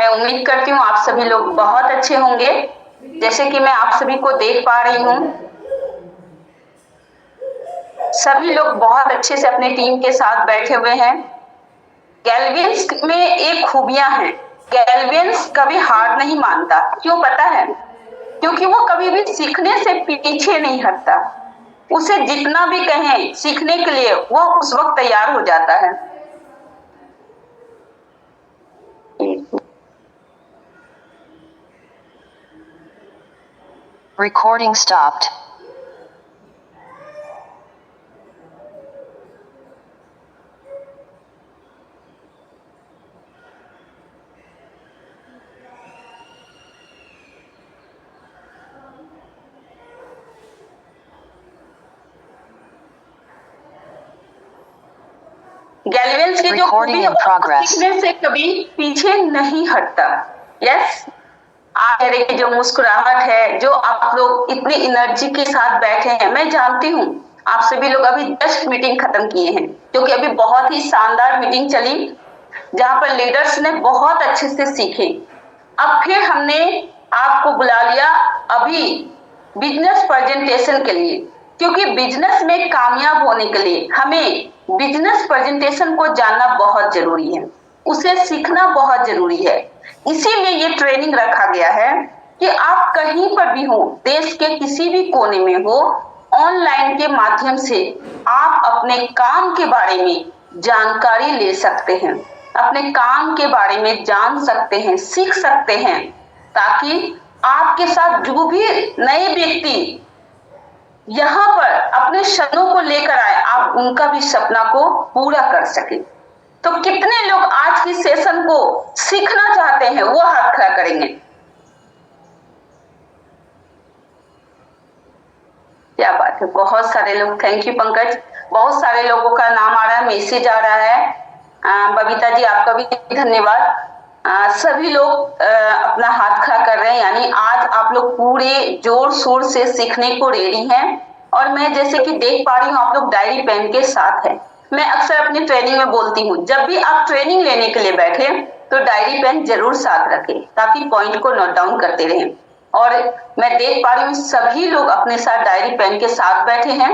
मैं उम्मीद करती हूँ आप सभी लोग बहुत अच्छे होंगे। जैसे कि मैं आप सभी को देख पा रही हूँ, सभी लोग बहुत अच्छे से अपने टीम के साथ बैठे हुए हैं। गैल्वियंस में एक खूबियां हैं, गैल्वियंस कभी हार नहीं मानता। क्यों पता है? क्योंकि वो कभी भी सीखने से पीछे नहीं हटता। उसे जितना भी कहें सीखने के लिए वो उस वक्त तैयार हो जाता है। Recording stopped. गैल्वियंस की जो खूबी है वो सीखने से कभी पीछे नहीं हटता। यस, मेरे की जो मुस्कुराहट है, जो आप लोग इतनी एनर्जी के साथ बैठे हैं, मैं जानती हूँ आप सभी लोग अभी जस्ट मीटिंग खत्म किए हैं, क्योंकि अभी बहुत ही शानदार मीटिंग चली जहां पर लीडर्स ने बहुत अच्छे से सीखे। अब फिर हमने आपको बुला लिया अभी बिजनेस प्रेजेंटेशन के लिए, क्योंकि बिजनेस में कामयाब होने के लिए हमें बिजनेस प्रेजेंटेशन को जानना बहुत जरूरी है, उसे सीखना बहुत जरूरी है। इसीलिए ये ट्रेनिंग रखा गया है कि आप कहीं पर भी हो, देश के किसी भी कोने में हो, ऑनलाइन के माध्यम से आप अपने काम के बारे में जानकारी ले सकते हैं, अपने काम के बारे में जान सकते हैं, सीख सकते हैं, ताकि आपके साथ जो भी नए व्यक्ति यहाँ पर अपने सपनों को लेकर आए, आप उनका भी सपना को पूरा कर सके। तो कितने लोग आज की सेशन को सीखना चाहते हैं, वो हाथ खड़ा करेंगे। क्या बात है, बहुत सारे लोग, थैंक यू पंकज। बहुत सारे लोगों का नाम आ रहा है, मैसेज आ रहा है। बबीता जी आपका भी धन्यवाद। सभी लोग अपना हाथ खड़ा कर रहे हैं, यानी आज आप लोग पूरे जोर शोर से सीखने को रेडी हैं। और मैं जैसे कि देख पा रही हूँ आप लोग डायरी पेन के साथ हैं। मैं अक्सर अपनी ट्रेनिंग में बोलती हूँ, जब भी आप ट्रेनिंग लेने के लिए बैठे तो डायरी पेन जरूर साथ रखें, ताकि पॉइंट को नोट डाउन करते रहें। और मैं देख पा रही हूँ सभी लोग अपने साथ डायरी पेन के साथ बैठे हैं,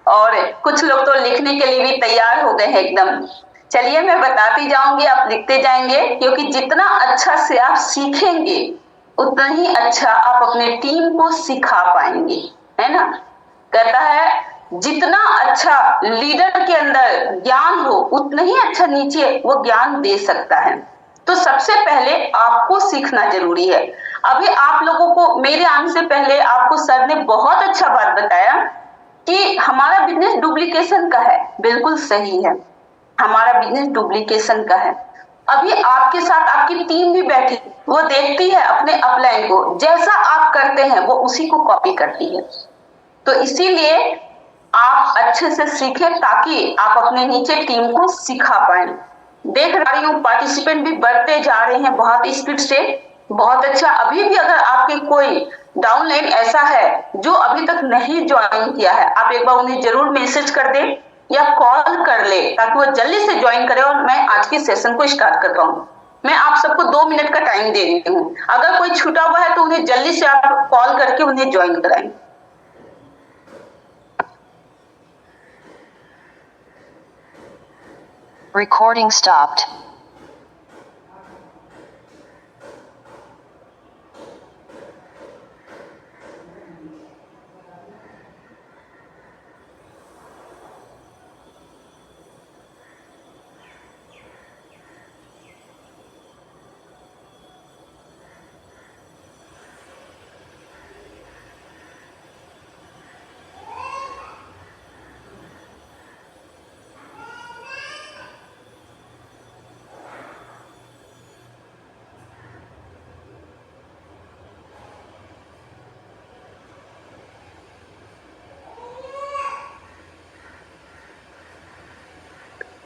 और कुछ लोग तो लिखने के लिए भी तैयार हो गए हैं एकदम। चलिए मैं बताती जाऊंगी, आप लिखते जाएंगे, क्योंकि जितना अच्छा से आप सीखेंगे उतना ही अच्छा आप अपने टीम को सिखा पाएंगे, है ना। कहता है जितना अच्छा लीडर के अंदर ज्ञान हो उतना ही अच्छा नीचे वो ज्ञान दे सकता है। तो सबसे पहले आपको सीखना जरूरी है। अभी आप लोगों को मेरे आने से पहले आपको सर ने बहुत अच्छा बात बताया कि हमारा बिजनेस डुप्लीकेशन का है। बिल्कुल सही है, हमारा बिजनेस डुप्लीकेशन का है। अभी आपके साथ आपकी टीम भी बैठी, वो देखती है अपने अपलाइन को, जैसा आप करते हैं वो उसी को कॉपी करती है। तो इसीलिए आप अच्छे से सीखें ताकि आप अपने नीचे टीम को सिखा पाए। देख रही हूँ पार्टिसिपेंट भी बढ़ते जा रहे हैं बहुत स्पीड से, बहुत अच्छा। अभी भी अगर आपके कोई डाउनलाइन ऐसा है जो अभी तक नहीं ज्वाइन किया है, आप एक बार उन्हें जरूर मैसेज कर दें या कॉल कर ले, ताकि वो जल्दी से ज्वाइन करे और मैं आज के सेशन को स्टार्ट कर पाऊँ। मैं आप सबको 2 मिनट का टाइम दे रही हूँ, अगर कोई छूटा हुआ है तो उन्हें जल्दी से आप कॉल करके उन्हें ज्वाइन कराएं। Recording stopped.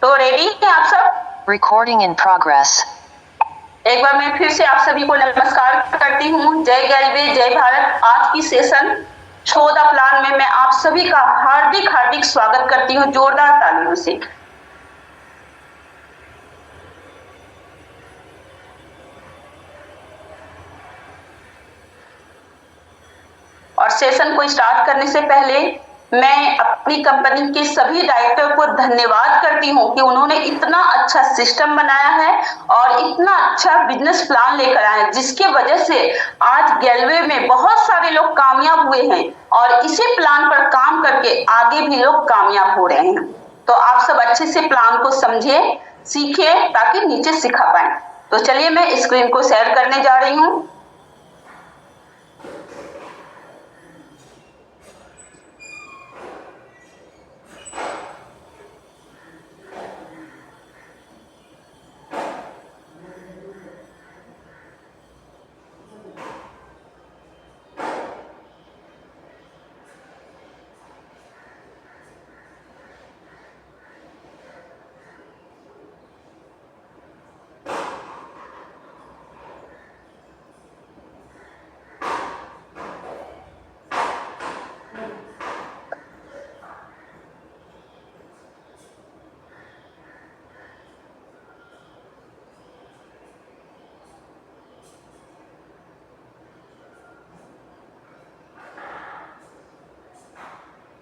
तो रेडी हैं आप सब? Recording in progress. एक बार मैं फिर से आप सभी को नमस्कार करती हूँ। जय गैल्वे, जय भारत। आज की सेशन शो द प्लान में मैं आप सभी का हार्दिक हार्दिक स्वागत करती हूँ जोरदार तालियों से। और सेशन को स्टार्ट करने से पहले मैं अपनी कंपनी के सभी डायरेक्टर को धन्यवाद करती हूँ कि उन्होंने इतना अच्छा सिस्टम बनाया है और इतना अच्छा बिजनेस प्लान लेकर आए हैं, जिसके वजह से आज गैलवे में बहुत सारे लोग कामयाब हुए हैं और इसी प्लान पर काम करके आगे भी लोग कामयाब हो रहे हैं। तो आप सब अच्छे से प्लान को समझे, सीखे, ताकि नीचे सिखा पाए। तो चलिए मैं स्क्रीन को शेयर करने जा रही हूँ।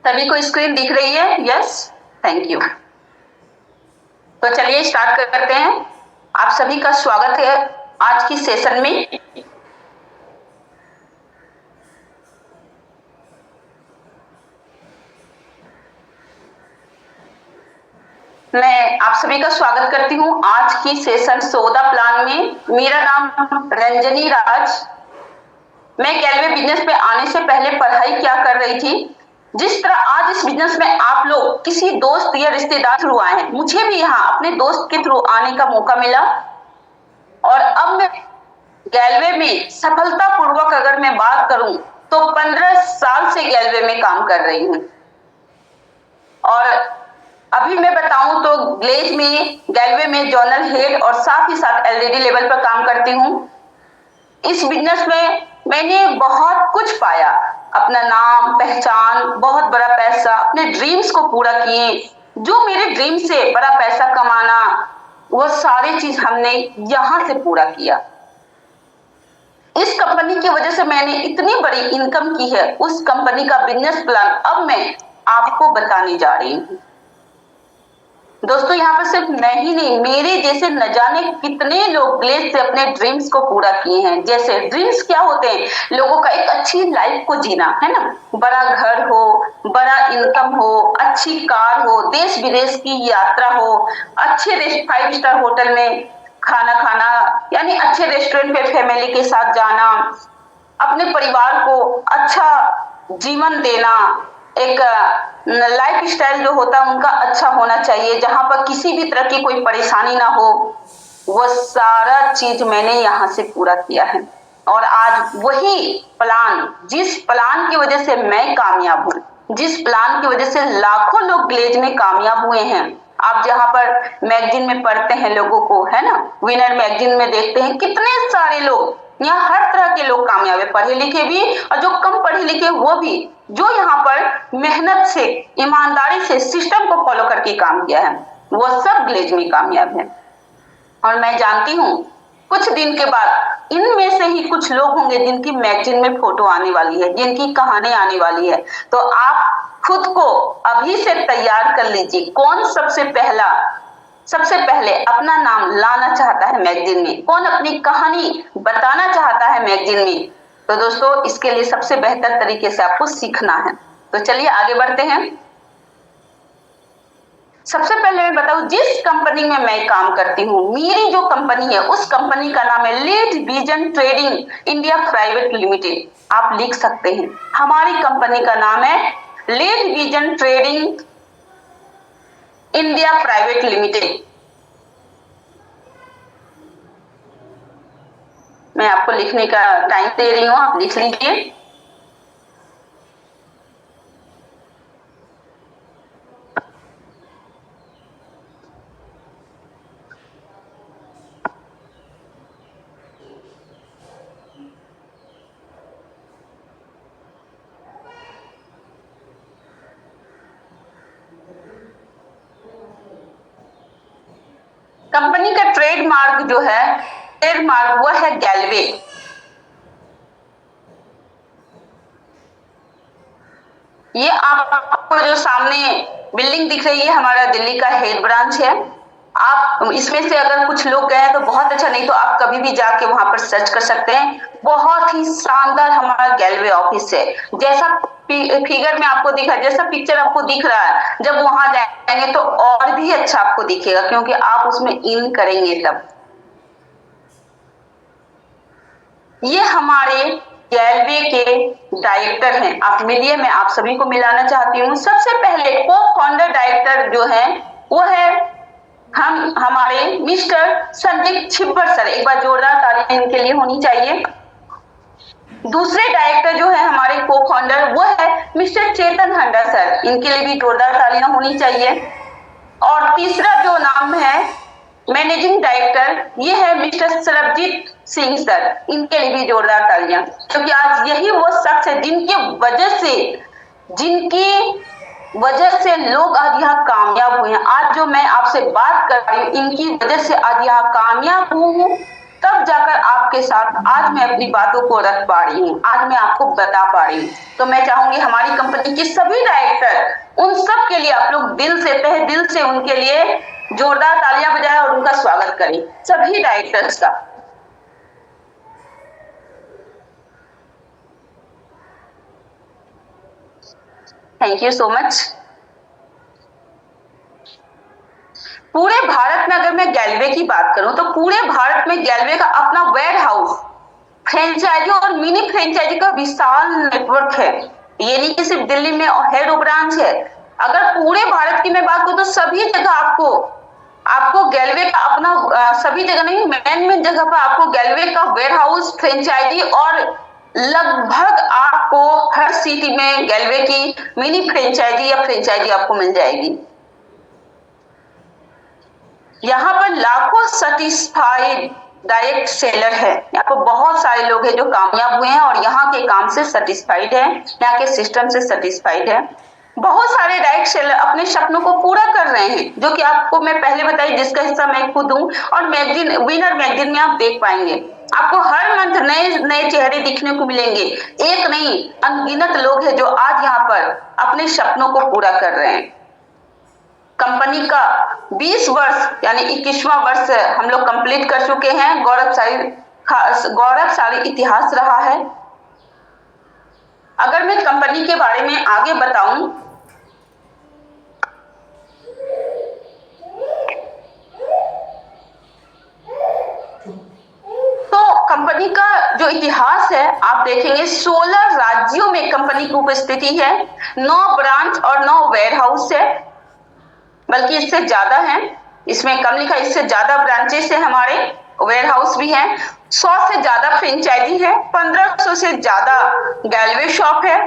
सभी को स्क्रीन दिख रही है? Yes, thank you. तो चलिए स्टार्ट करते हैं। आप सभी का स्वागत है आज की सेशन में। मैं आप सभी का स्वागत करती हूं आज की सेशन सौदा प्लान में। मेरा नाम रंजनी राज। मैं गैलवे बिजनेस में आने से पहले पढ़ाई क्या कर रही थी, जिस तरह आज इस बिजनेस में आप लोग किसी दोस्त या रिश्तेदार थ्रू आए हैं, मुझे भी यहाँ अपने दोस्त के थ्रू आने का मौका मिला और अब मैं गैलवे में सफलतापूर्वक अगर मैं बात करूं तो 15 साल से गैलवे में काम कर रही हूं। और अभी मैं बताऊं तो ग्लेज में, गैलवे में जर्नल हेड और साथ ही साथ एलईडी लेवल पर काम करती हूं। इस बिजनेस में मैंने बहुत कुछ पाया, अपना नाम, पहचान, बहुत बड़ा पैसा, अपने ड्रीम्स को पूरा किए। जो मेरे ड्रीम से बड़ा पैसा कमाना, वो सारी चीज हमने यहां से पूरा किया। इस कंपनी की वजह से मैंने इतनी बड़ी इनकम की है। उस कंपनी का बिजनेस प्लान अब मैं आपको बताने जा रही हूँ। दोस्तों, यहाँ पर सिर्फ मैं ही नहीं, मेरे जैसे न जाने कितने लोग ग्लेज से अपने ड्रीम्स को पूरा किए हैं। जैसे ड्रीम्स क्या होते हैं? लोगों का एक अच्छी लाइफ को जीना, है ना, बड़ा घर हो, बड़ा इनकम हो, अच्छी कार हो, देश विदेश की यात्रा हो, अच्छे 5 स्टार होटल में खाना खाना, यानी अच्छे रेस्टोरेंट पे फैमिली के साथ जाना, अपने परिवार को अच्छा जीवन देना, एक लाइफ स्टाइल जो होता है उनका अच्छा होना चाहिए, जहां पर किसी भी तरह की कोई परेशानी ना हो। वो सारा चीज मैंने यहाँ से पूरा किया है और आज वही प्लान, जिस प्लान की वजह से मैं कामयाब हूँ, जिस प्लान की वजह से लाखों लोग ग्लेज में कामयाब हुए हैं। आप जहां पर मैगजीन में पढ़ते हैं लोगों को, है ना, विनर मैगजीन में देखते हैं कितने सारे लोग, यहाँ हर तरह के लोग कामयाब है, पढ़े लिखे भी और जो कम पढ़े लिखे वो भी, जो यहाँ पर मेहनत से, ईमानदारी से सिस्टम को फॉलो करके काम किया है, वो सब ग्लेज में कामयाब है। और मैं जानती हूँ कुछ दिन के बाद इनमें से ही कुछ लोग होंगे जिनकी मैगजीन में फोटो आने वाली है, जिनकी कहानी आने वाली है। तो आप खुद को अभी से तैयार कर लीजिए। कौन सबसे पहले अपना नाम लाना चाहता है मैगजीन में? कौन अपनी कहानी बताना चाहता है मैगजीन में? तो दोस्तों, इसके लिए सबसे बेहतर तरीके से आपको सीखना है। तो चलिए आगे बढ़ते हैं। सबसे पहले मैं बताऊं, जिस कंपनी में मैं काम करती हूँ, मेरी जो कंपनी है उस कंपनी का नाम है lead vision trading India private limited. आप लिख सकते हैं, हमारी कंपनी का नाम है lead vision trading India private limited. मैं आपको लिखने का टाइम दे रही हूँ, आप लिख लीजिए। कंपनी का ट्रेडमार्क जो है, ट्रेडमार्क वो है गैलवे। ये आपको जो सामने बिल्डिंग दिख रही है हमारा दिल्ली का हेड ब्रांच है। आप इसमें से अगर कुछ लोग गए हैं तो बहुत अच्छा, नहीं तो आप कभी भी जाके वहां पर सर्च कर सकते हैं। बहुत ही शानदार हमारा गैलवे ऑफिस है। जैसा फिगर में आपको दिखा, जैसा पिक्चर आपको दिख रहा है, जब वहां जाएंगे तो और भी अच्छा आपको दिखेगा, क्योंकि आप उसमें इन करेंगे तब। ये हमारे गैलवे के डायरेक्टर हैं, आप मिलिए, मैं आप सभी को मिलाना चाहती हूँ। सबसे पहले को फाउंडर डायरेक्टर जो है वो है हमारे मिस्टर संदीप छिब्बर सर। एक बार जोरदार ताली इनके लिए होनी चाहिए। दूसरे डायरेक्टर जो है हमारे को फाउंडर वो है मिस्टर चेतन हंडा सर, इनके लिए भी जोरदार तालियां होनी चाहिए। और तीसरा जो नाम है मैनेजिंग डायरेक्टर, ये है मिस्टर सरबजीत सिंह सर, इनके लिए भी जोरदार तालियां, क्योंकि आज यही वो शख्स है जिनकी वजह से लोग आज यहाँ कामयाब हुए हैं। आज जो मैं आपसे बात कर रही हूँ, इनकी वजह से आज यहाँ कामयाब हूँ, तब जाकर आपके साथ आज मैं अपनी बातों को रख पा रही हूँ, आज मैं आपको बता पा रही हूँ। तो मैं चाहूंगी हमारी कंपनी के सभी डायरेक्टर, उन सब के लिए आप लोग दिल से, तहे दिल से उनके लिए जोरदार तालियां बजाएं और उनका स्वागत करें, सभी डायरेक्टर्स का। Thank you so much. पूरे भारत में अगर मैं गैलवे की बात करूं तो पूरे भारत में गैलवे का अपना वेयर हाउस, फ्रेंचाइजी और मिनी फ्रेंचाइजी का विशाल नेटवर्क है। ये नहीं कि सिर्फ दिल्ली में हेड ब्रांच है। अगर पूरे भारत की मैं बात करूं तो सभी जगह आपको गैलवे का अपना सभी जगह नहीं, मेन जगह पर आपको गैलवे का वेयर हाउस, फ्रेंचाइजी और लगभग आपको हर सिटी में गैलवे की मिनी फ्रेंचाइजी या फ्रेंचाइजी आपको मिल जाएगी। यहाँ पर लाखों सेटिस्फाइड डायरेक्ट सेलर है। यहाँ पर बहुत सारे लोग हैं जो कामयाब हुए हैं और यहाँ के काम से सेटिस्फाइड है, यहाँ के सिस्टम से सेटिस्फाइड है। बहुत सारे डायरेक्ट सेलर अपने सपनों को पूरा कर रहे हैं, जो कि आपको मैं पहले बताई, जिसका हिस्सा मैं खुद हूँ। और मैगजीन, विनर मैगजीन में आप देख पाएंगे, आपको हर मंथ नए नए चेहरे दिखने को मिलेंगे। एक नहीं, अनगिनत लोग हैं जो आज यहाँ पर अपने सपनों को पूरा कर रहे हैं। कंपनी का 20 वर्ष यानी 21वां वर्ष हम लोग कंप्लीट कर चुके हैं। गौरवशाली इतिहास रहा है। अगर मैं कंपनी के बारे में आगे बताऊं तो कंपनी का जो इतिहास है आप देखेंगे, 16 राज्यों में कंपनी की उपस्थिति है, 9 ब्रांच और 9 वेयर हाउस है, बल्कि इससे ज्यादा है, इसमें कम लिखा, इससे ज्यादा ब्रांचेस है, हमारे वेयर हाउस भी है, 100 से ज्यादा फ्रेंचाइजी है, 1500 से ज्यादा गैलवे शॉप है,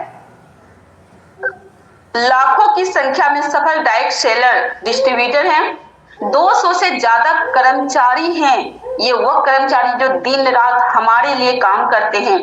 लाखों की संख्या में सफल डायरेक्ट सेलर डिस्ट्रीब्यूटर हैं, 200 से ज्यादा कर्मचारी हैं। ये वो कर्मचारी जो दिन रात हमारे लिए काम करते हैं,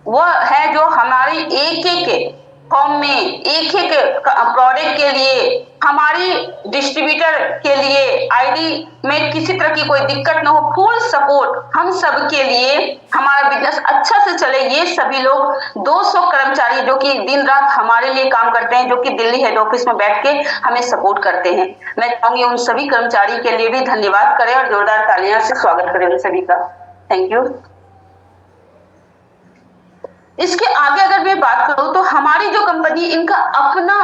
वह है जो हमारी एक एक फॉर्म में, एक एक प्रोडक्ट के लिए, हमारी डिस्ट्रीब्यूटर के लिए आईडी में किसी तरह की कोई दिक्कत ना हो, फुल सपोर्ट हम सब के लिए, हमारा बिजनेस अच्छा से चले। ये सभी लोग 200 कर्मचारी जो कि दिन रात हमारे लिए काम करते हैं, जो कि दिल्ली हेड ऑफिस में बैठ के हमें सपोर्ट करते हैं। मैं चाहूंगी उन सभी कर्मचारी के लिए भी धन्यवाद करें और जोरदार तालियां से स्वागत करें उन सभी का। Thank you. इसके आगे अगर मैं बात करूं तो हमारी जो कंपनी, इनका अपना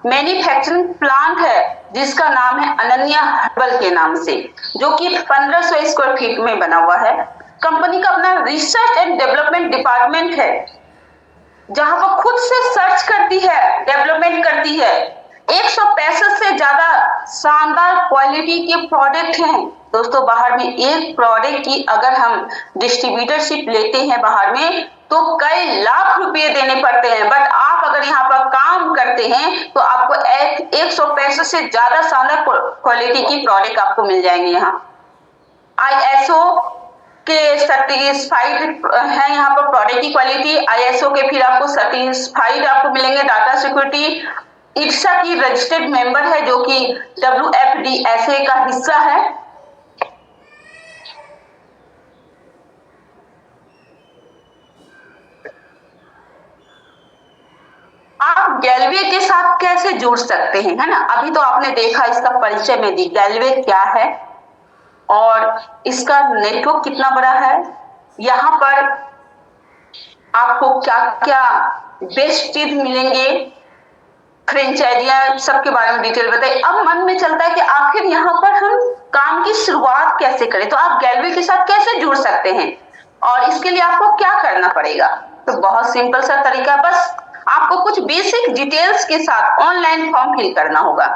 मैन्युफैक्चरिंग प्लांट है जिसका नाम है अनन्या हर्बल के नाम से, जो कि 1500 स्क्वायर फीट में बना हुआ है। कंपनी का अपना रिसर्च एंड डेवलपमेंट डिपार्टमेंट है, जहां पर खुद से सर्च करती है, डेवलपमेंट करती है। 165 से ज्यादा शानदार क्वालिटी के प्रोडक्ट हैं दोस्तों। बाहर में एक प्रोडक्ट की अगर हम डिस्ट्रीब्यूटरशिप लेते हैं बाहर में तो कई लाख रुपए देने पड़ते हैं, बट आप अगर यहाँ पर काम करते हैं तो आपको 165 से ज्यादा शानदार क्वालिटी की प्रोडक्ट आपको मिल जाएंगे। यहाँ ISO के सर्टिफाइड है, यहाँ पर प्रोडक्ट की क्वालिटी ISO के, फिर आपको सर्टिफाइड आपको मिलेंगे, डाटा सिक्योरिटी IRSA की रजिस्टर्ड मेंबर है, जो कि WFDSA का हिस्सा है। आप गैलवे के साथ कैसे जुड़ सकते हैं, है ना। अभी तो आपने देखा, इसका परिचय में दी गैलवे क्या है और इसका नेटवर्क कितना बड़ा है, यहाँ पर आपको क्या क्या बेस्ट चीज मिलेंगे, फ्रेंचाइजियां, सबके बारे में डिटेल बताइए। अब मन में चलता है कि आखिर यहाँ पर हम काम की शुरुआत कैसे करें, तो आप गैलवे के साथ कैसे जुड़ सकते हैं और इसके लिए आपको क्या करना पड़ेगा। तो बहुत सिंपल सा तरीका है, बस आपको कुछ बेसिक डिटेल्स के साथ ऑनलाइन फॉर्म फिल करना होगा।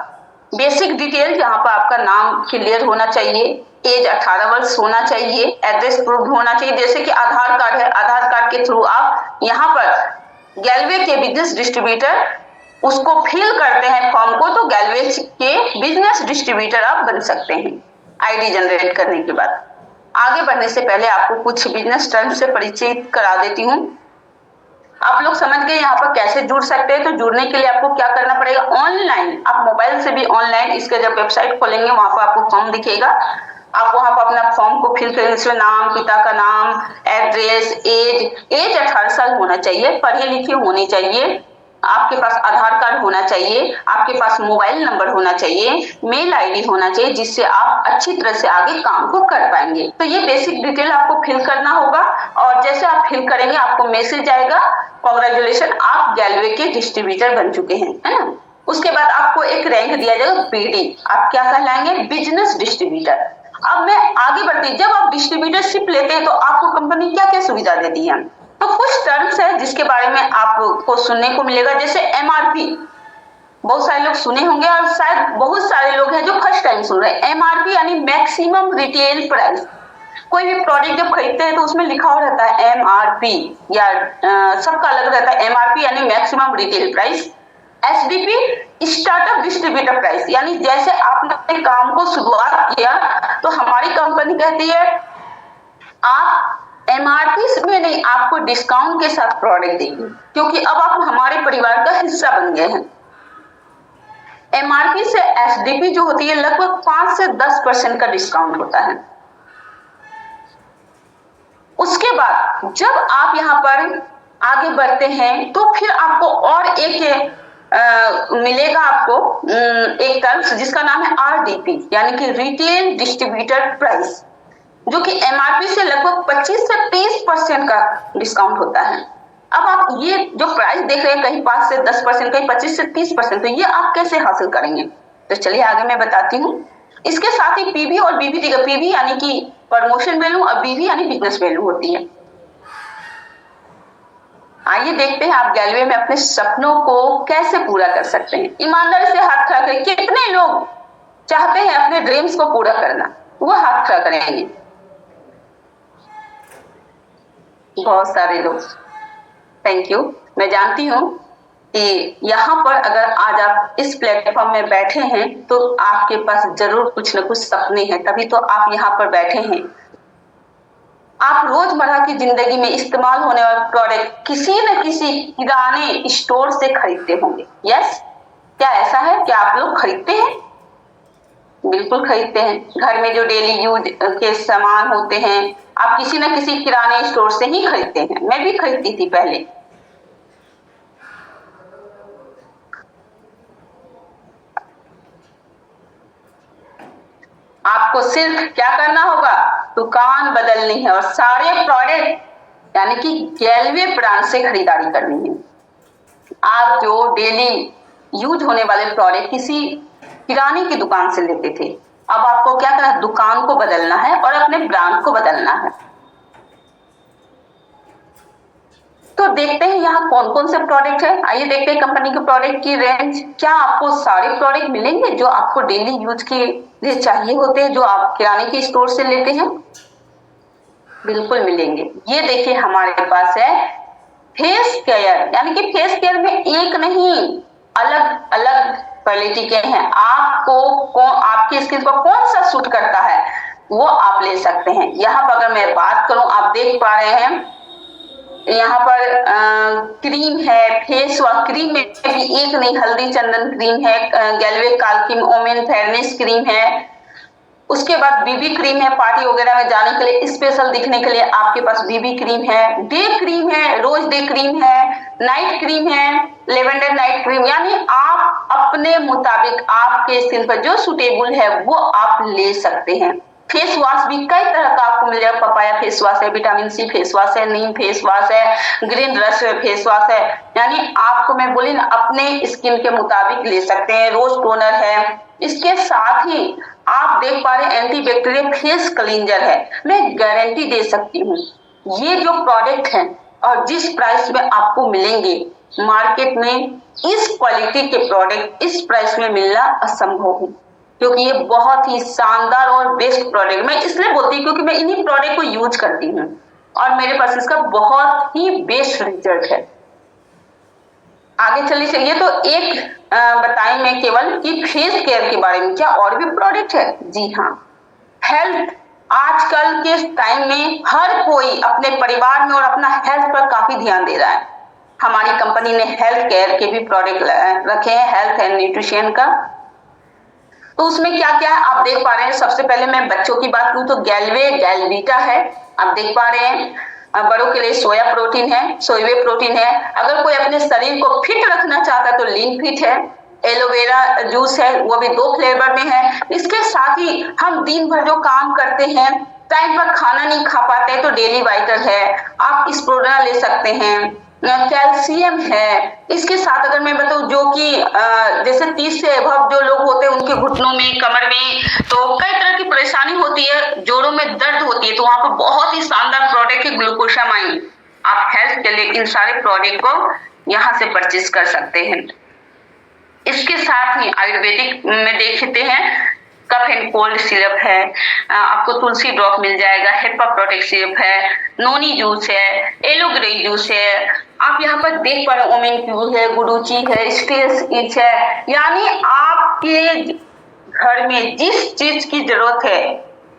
बेसिक डिटेल, यहाँ पर आपका नाम क्लियर होना चाहिए, एज 18 वर्ष होना चाहिए, एड्रेस प्रूफ होना चाहिए, जैसे कि आधार कार्ड है, आधार कार्ड के थ्रू आप यहाँ पर गैलवे के बिजनेस डिस्ट्रीब्यूटर उसको फिल करते हैं फॉर्म को, तो गैलवे के बिजनेस डिस्ट्रीब्यूटर आप बन सकते हैं आईडी जनरेट करने के बाद। आगे बढ़ने से पहले आपको कुछ बिजनेस टर्म से परिचित करा देती हूँ। आप लोग समझ गए यहाँ पर कैसे जुड़ सकते हैं। तो जुड़ने के लिए आपको क्या करना पड़ेगा, ऑनलाइन, आप मोबाइल से भी ऑनलाइन इसके जब वेबसाइट खोलेंगे वहां पर आपको फॉर्म दिखेगा, आप वहां पर अपना फॉर्म को फिल करेंगे, इसमें नाम, पिता का नाम, एड्रेस, एज 18 साल होना चाहिए, पढ़े लिखे होने चाहिए, आपके पास आधार कार्ड होना चाहिए, आपके पास मोबाइल नंबर होना चाहिए, मेल आईडी होना चाहिए, जिससे आप अच्छी तरह से आगे काम को कर पाएंगे। तो ये बेसिक डिटेल आपको फिल करना होगा और जैसे आप फिल करेंगे आपको मैसेज आएगा, कांग्रेचुलेशन, आप गैलवे के डिस्ट्रीब्यूटर बन चुके हैं, है ना। उसके बाद आपको एक रैंक दिया जाएगा बीडी, आप क्या कहलाएंगे, बिजनेस डिस्ट्रीब्यूटर। अब मैं आगे बढ़ती, जब आप डिस्ट्रीब्यूटरशिप लेते हैं तो आपको कंपनी क्या क्या सुविधा देती है, तो कुछ टर्म्स है जिसके बारे में आपको सुनने को मिलेगा, जैसे एमआरपी, बहुत सारे लोग सुने होंगे और शायद बहुत सारे लोग हैं जो फर्स्ट टाइम सुन रहे हैं। एमआरपी यानी मैक्सिमम रिटेल प्राइस। कोई भी प्रोडक्ट जब खरीदते हैं तो उसमें लिखा हुआ रहता है एमआरपी, या सबका अलग रहता है। एमआरपी यानी maximum retail price. SDP startup distributor price, यानी जैसे आपने काम को शुरुआत किया तो हमारी कंपनी कहती है आप एमआरपी में नहीं, आपको डिस्काउंट के साथ प्रोडक्ट देंगे, क्योंकि अब आप हमारे परिवार का हिस्सा बन गए हैं। एमआरपी से एसडीपी जो होती है लगभग 5 से 10% का डिस्काउंट होता है। उसके बाद जब आप यहाँ पर आगे बढ़ते हैं तो फिर आपको और एक मिलेगा, आपको एक टर्म्स जिसका नाम है आरडीपी, यानी कि रिटेल डिस्ट्रीब्यूटर प्राइस, जो कि एमआरपी से लगभग 25 से 30% का डिस्काउंट होता है। अब आप ये जो प्राइस देख रहे हैं, कहीं 5 से 10%, कहीं 25 से 30%, तो ये आप कैसे हासिल करेंगे, तो चलिए आगे मैं बताती हूँ। इसके साथ ही पीवी और बीवी देगा, पीवी यानी कि प्रमोशन वैल्यू और बीवी यानी बिजनेस वैल्यू होती है। आइए देखते हैं आप गैलवे में अपने सपनों को कैसे पूरा कर सकते हैं। ईमानदारी से हाथ खड़ा करें, कितने लोग चाहते हैं अपने ड्रीम्स को पूरा करना, वो हाथ खड़ा करेंगे। बहुत सारे लोग, थैंक यू। मैं जानती हूँ कि यहाँ पर अगर आज आप इस प्लेटफॉर्म में बैठे हैं तो आपके पास जरूर कुछ न कुछ सपने हैं, तभी तो आप यहाँ पर बैठे हैं। आप रोजमर्रा की जिंदगी में इस्तेमाल होने वाले प्रोडक्ट किसी न किसी किराने स्टोर से खरीदते होंगे। यस, क्या ऐसा है? क्या आप लोग खरीदते हैं? बिल्कुल खरीदते हैं। घर में जो डेली यूज के सामान होते हैं आप किसी न किसी किराने स्टोर से ही खरीदते हैं। मैं भी खरीदती थी पहले। आपको सिर्फ क्या करना होगा, दुकान बदलनी है और सारे प्रोडक्ट यानी कि गैलवे ब्रांड से खरीदारी करनी है। आप जो डेली यूज होने वाले प्रोडक्ट किसी किराने की दुकान से लेते थे, अब आपको क्या करना है, दुकान को बदलना है और अपने ब्रांड को बदलना है। तो देखते हैं यहाँ कौन कौन से प्रोडक्ट है। आइए देखते हैं कंपनी के प्रोडक्ट की रेंज। क्या आपको सारे प्रोडक्ट मिलेंगे जो आपको डेली यूज के लिए चाहिए होते हैं, जो आप किराने के स्टोर से लेते हैं? बिल्कुल मिलेंगे। ये देखिए हमारे पास है फेस केयर, यानी कि फेस केयर में एक नहीं अलग अलग क्वालिटी के हैं। आपको आपकी स्किन पर कौन सा सूट करता है वो आप ले सकते हैं। यहाँ पर अगर मैं बात करूं, आप देख पा रहे हैं यहाँ पर क्रीम है, फेस वॉश क्रीम में भी एक नहीं, हल्दी चंदन क्रीम है, गैलवे काल्किन ओमेन फेयरनेस क्रीम है, उसके बाद बीबी क्रीम है, पार्टी वगैरह में जाने के लिए स्पेशल दिखने के लिए आपके पास बीबी क्रीम है, डे क्रीम है, रोज डे क्रीम है, नाइट क्रीम है, लेवेंडर नाइट क्रीम, यानी आप अपने मुताबिक आपके स्किन पर जो सुटेबल है वो आप ले सकते हैं। फेस वॉश भी कई तरह का आपको मिल जाएगा, पपाया फेस वॉश है, विटामिन सी फेस वॉश है, नीम फेस वॉश है, ग्रीन रस फेस वॉश है, यानी आपको मैं बोली ना अपने स्किन के मुताबिक ले सकते हैं। रोज टोनर है, इसके साथ ही आप देख पा रहे एंटी बैक्टीरियल फेस क्लींजर है। मैं गारंटी दे सकती हूँ ये जो प्रोडक्ट है और जिस प्राइस में आपको मिलेंगे मार्केट में, इस क्वालिटी के प्रोडक्ट इस प्राइस में मिलना असंभव है, क्योंकि ये बहुत ही शानदार और बेस्ट प्रोडक्ट। मैं इसलिए बोलती हूँ क्योंकि मैं इन्हीं प्रोडक्ट को यूज करती हूँ और मेरे पास इसका बहुत ही बेस्ट रिजल्ट है। आगे चलिए, ये तो एक बताई मैं केवल कि फेस केयर के बारे में, क्या और भी प्रोडक्ट है? जी हाँ, हेल्थ आजकल के टाइम में हर कोई अपने परिवार में और अपना हेल्थ पर काफी ध्यान दे रहा है। हमारी कंपनी ने हेल्थ केयर के भी प्रोडक्ट रखे हैं, हेल्थ एंड न्यूट्रिशन का। तो उसमें क्या क्या है आप देख पा रहे हैं। सबसे पहले मैं बच्चों की बात करूं तो गैल्वे गैलवीटा है, आप देख पा रहे हैं। बड़ों के लिए सोया प्रोटीन है, सोयवे प्रोटीन है। अगर कोई अपने शरीर को फिट रखना चाहता है तो लीन फिट है। एलोवेरा जूस है, वो भी 2 फ्लेवर में है। इसके साथ ही हम दिन भर जो काम करते हैं, टाइम पर खाना नहीं खा पाते तो डेली वाइटल है, आप स्प्रोडा ले सकते हैं। कैल्शियम है। इसके साथ अगर मैं बताऊं जो कि जैसे 30 से अबव जो लोग होते हैं उनके घुटनों में, कमर में तो कई तरह की परेशानी होती है, जोड़ों में दर्द होती है, तो वहां पर बहुत ही शानदार प्रोडक्ट है ग्लूकोसामाइन। आप हेल्थ के लिए इन सारे प्रोडक्ट को यहाँ से परचेज कर सकते हैं। इसके साथ ही आयुर्वेदिक में देखते हैं कफ एंड कोल्ड सिरप है, आपको तुलसी ड्रॉप मिल जाएगा, हेपा प्रोटेक्ट सिरप है, नोनी जूस है, एलोग्रे जूस है, आप यहाँ पर देख पा रहे हैं ओमेन क्यूर है, गुडुची है, स्टेस इच है, यानी आपके घर में जिस चीज की जरूरत है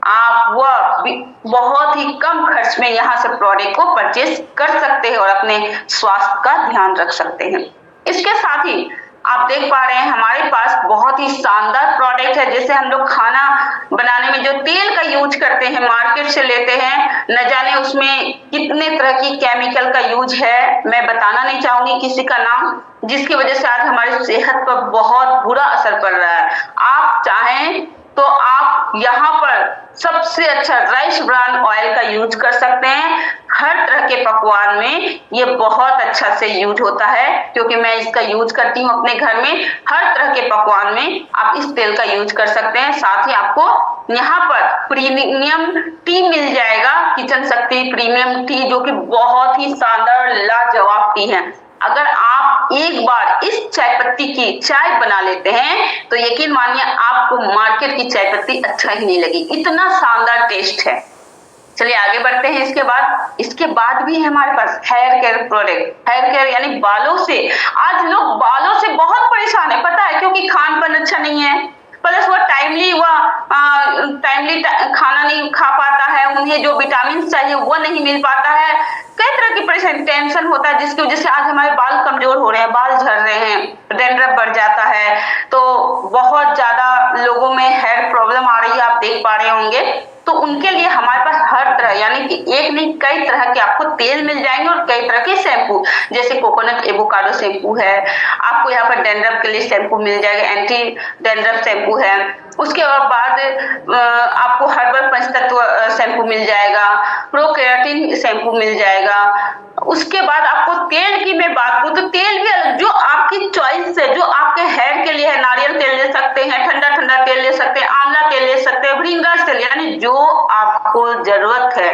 आप वह बहुत ही कम खर्च में यहाँ से प्रोडक्ट को परचेज कर सकते हैं और अपने स्वास्थ्य का ध्यान रख सकते हैं। इसके साथ ही आप देख पा रहे हैं हमारे पास बहुत ही शानदार प्रोडक्ट है। जैसे हम लोग खाना बनाने में जो तेल का यूज करते हैं, मार्केट से लेते हैं, न जाने उसमें कितने तरह की केमिकल का यूज है, मैं बताना नहीं चाहूंगी किसी का नाम, जिसकी वजह से आज हमारी सेहत पर बहुत बुरा असर पड़ रहा है। आप चाहें तो आप यहाँ पर सबसे अच्छा राइस ब्रान ऑयल का यूज कर सकते हैं। हर तरह के पकवान में ये बहुत अच्छा से यूज होता है, क्योंकि मैं इसका यूज करती हूँ अपने घर में। हर तरह के पकवान में आप इस तेल का यूज कर सकते हैं। साथ ही आपको यहाँ पर प्रीमियम टी मिल जाएगा, किचन शक्ति प्रीमियम टी, जो कि बहुत ही शानदार लाजवाब टी है। अगर आप एक बार इस चाय पत्ती की चाय बना लेते हैं तो यकीन मानिए आपको मार्केट की चाय पत्ती अच्छा ही नहीं लगी, इतना शानदार टेस्ट है। चलिए आगे बढ़ते हैं। इसके बाद भी है हमारे पास hair care product. Hair care यानी बालों से, आज लोग बालों से बहुत परेशान है, पता है, क्योंकि खान पान अच्छा नहीं है, प्लस वो टाइमली खाना नहीं खा पाता है, उन्हें जो विटामिन चाहिए वो नहीं मिल पाता है, कई तरह की परेशानी, टेंशन होता है, जिसकी वजह से आज हमारे बाल कमजोर हो रहे हैं, बाल झड़ रहे हैं, डैंड्रफ बढ़ जाता है, तो बहुत ज्यादा लोगों में हेयर प्रॉब्लम आ रही है, आप देख पा रहे होंगे। तो उनके लिए हमारे पास हर तरह, यानी कि एक नहीं कई तरह के आपको तेल मिल जाएंगे और कई तरह के शैम्पू, जैसे कोकोनट एवोकाडो शैम्पू है, आपको यहाँ पर डैंड्रफ के लिए शैम्पू मिल जाएगा, एंटी डैंड्रफ शैम्पू है। उसके बाद आपको हर्बल पंचतत्व शैम्पू मिल जाएगा, प्रोकेराटिन शैम्पू मिल जाएगा। उसके बाद आपको तेल की मैं बात करूं तो तेल भी अलग, जो आपकी चॉइस है, जो आपके हेयर के लिए है, नारियल तेल ले सकते हैं, ठंडा ठंडा तेल ले सकते हैं, आंवला तेल ले सकते हैं, भृंगराज तेल, यानी जो आपको जरूरत है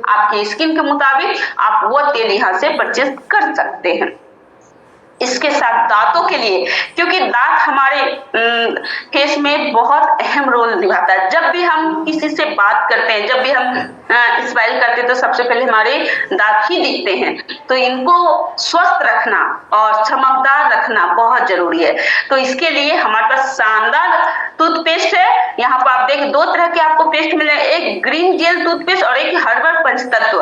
आपकी स्किन के मुताबिक आप वो तेल यहाँ से परचेज कर सकते हैं। इसके साथ दांतों के लिए, क्योंकि दांत हमारे फेस में बहुत अहम रोल निभाता है। जब भी हम किसी से बात करते हैं, जब भी हम स्माइल करते हैं तो सबसे पहले हमारे दांत ही दिखते हैं, तो इनको स्वस्थ रखना और चमकदार रखना बहुत जरूरी है। तो इसके लिए हमारे पास शानदार टूथपेस्ट है। यहाँ पर आप देखें 2 तरह के आपको पेस्ट मिले, एक ग्रीन जेल टूथपेस्ट और एक हर्बल पंचतत्व,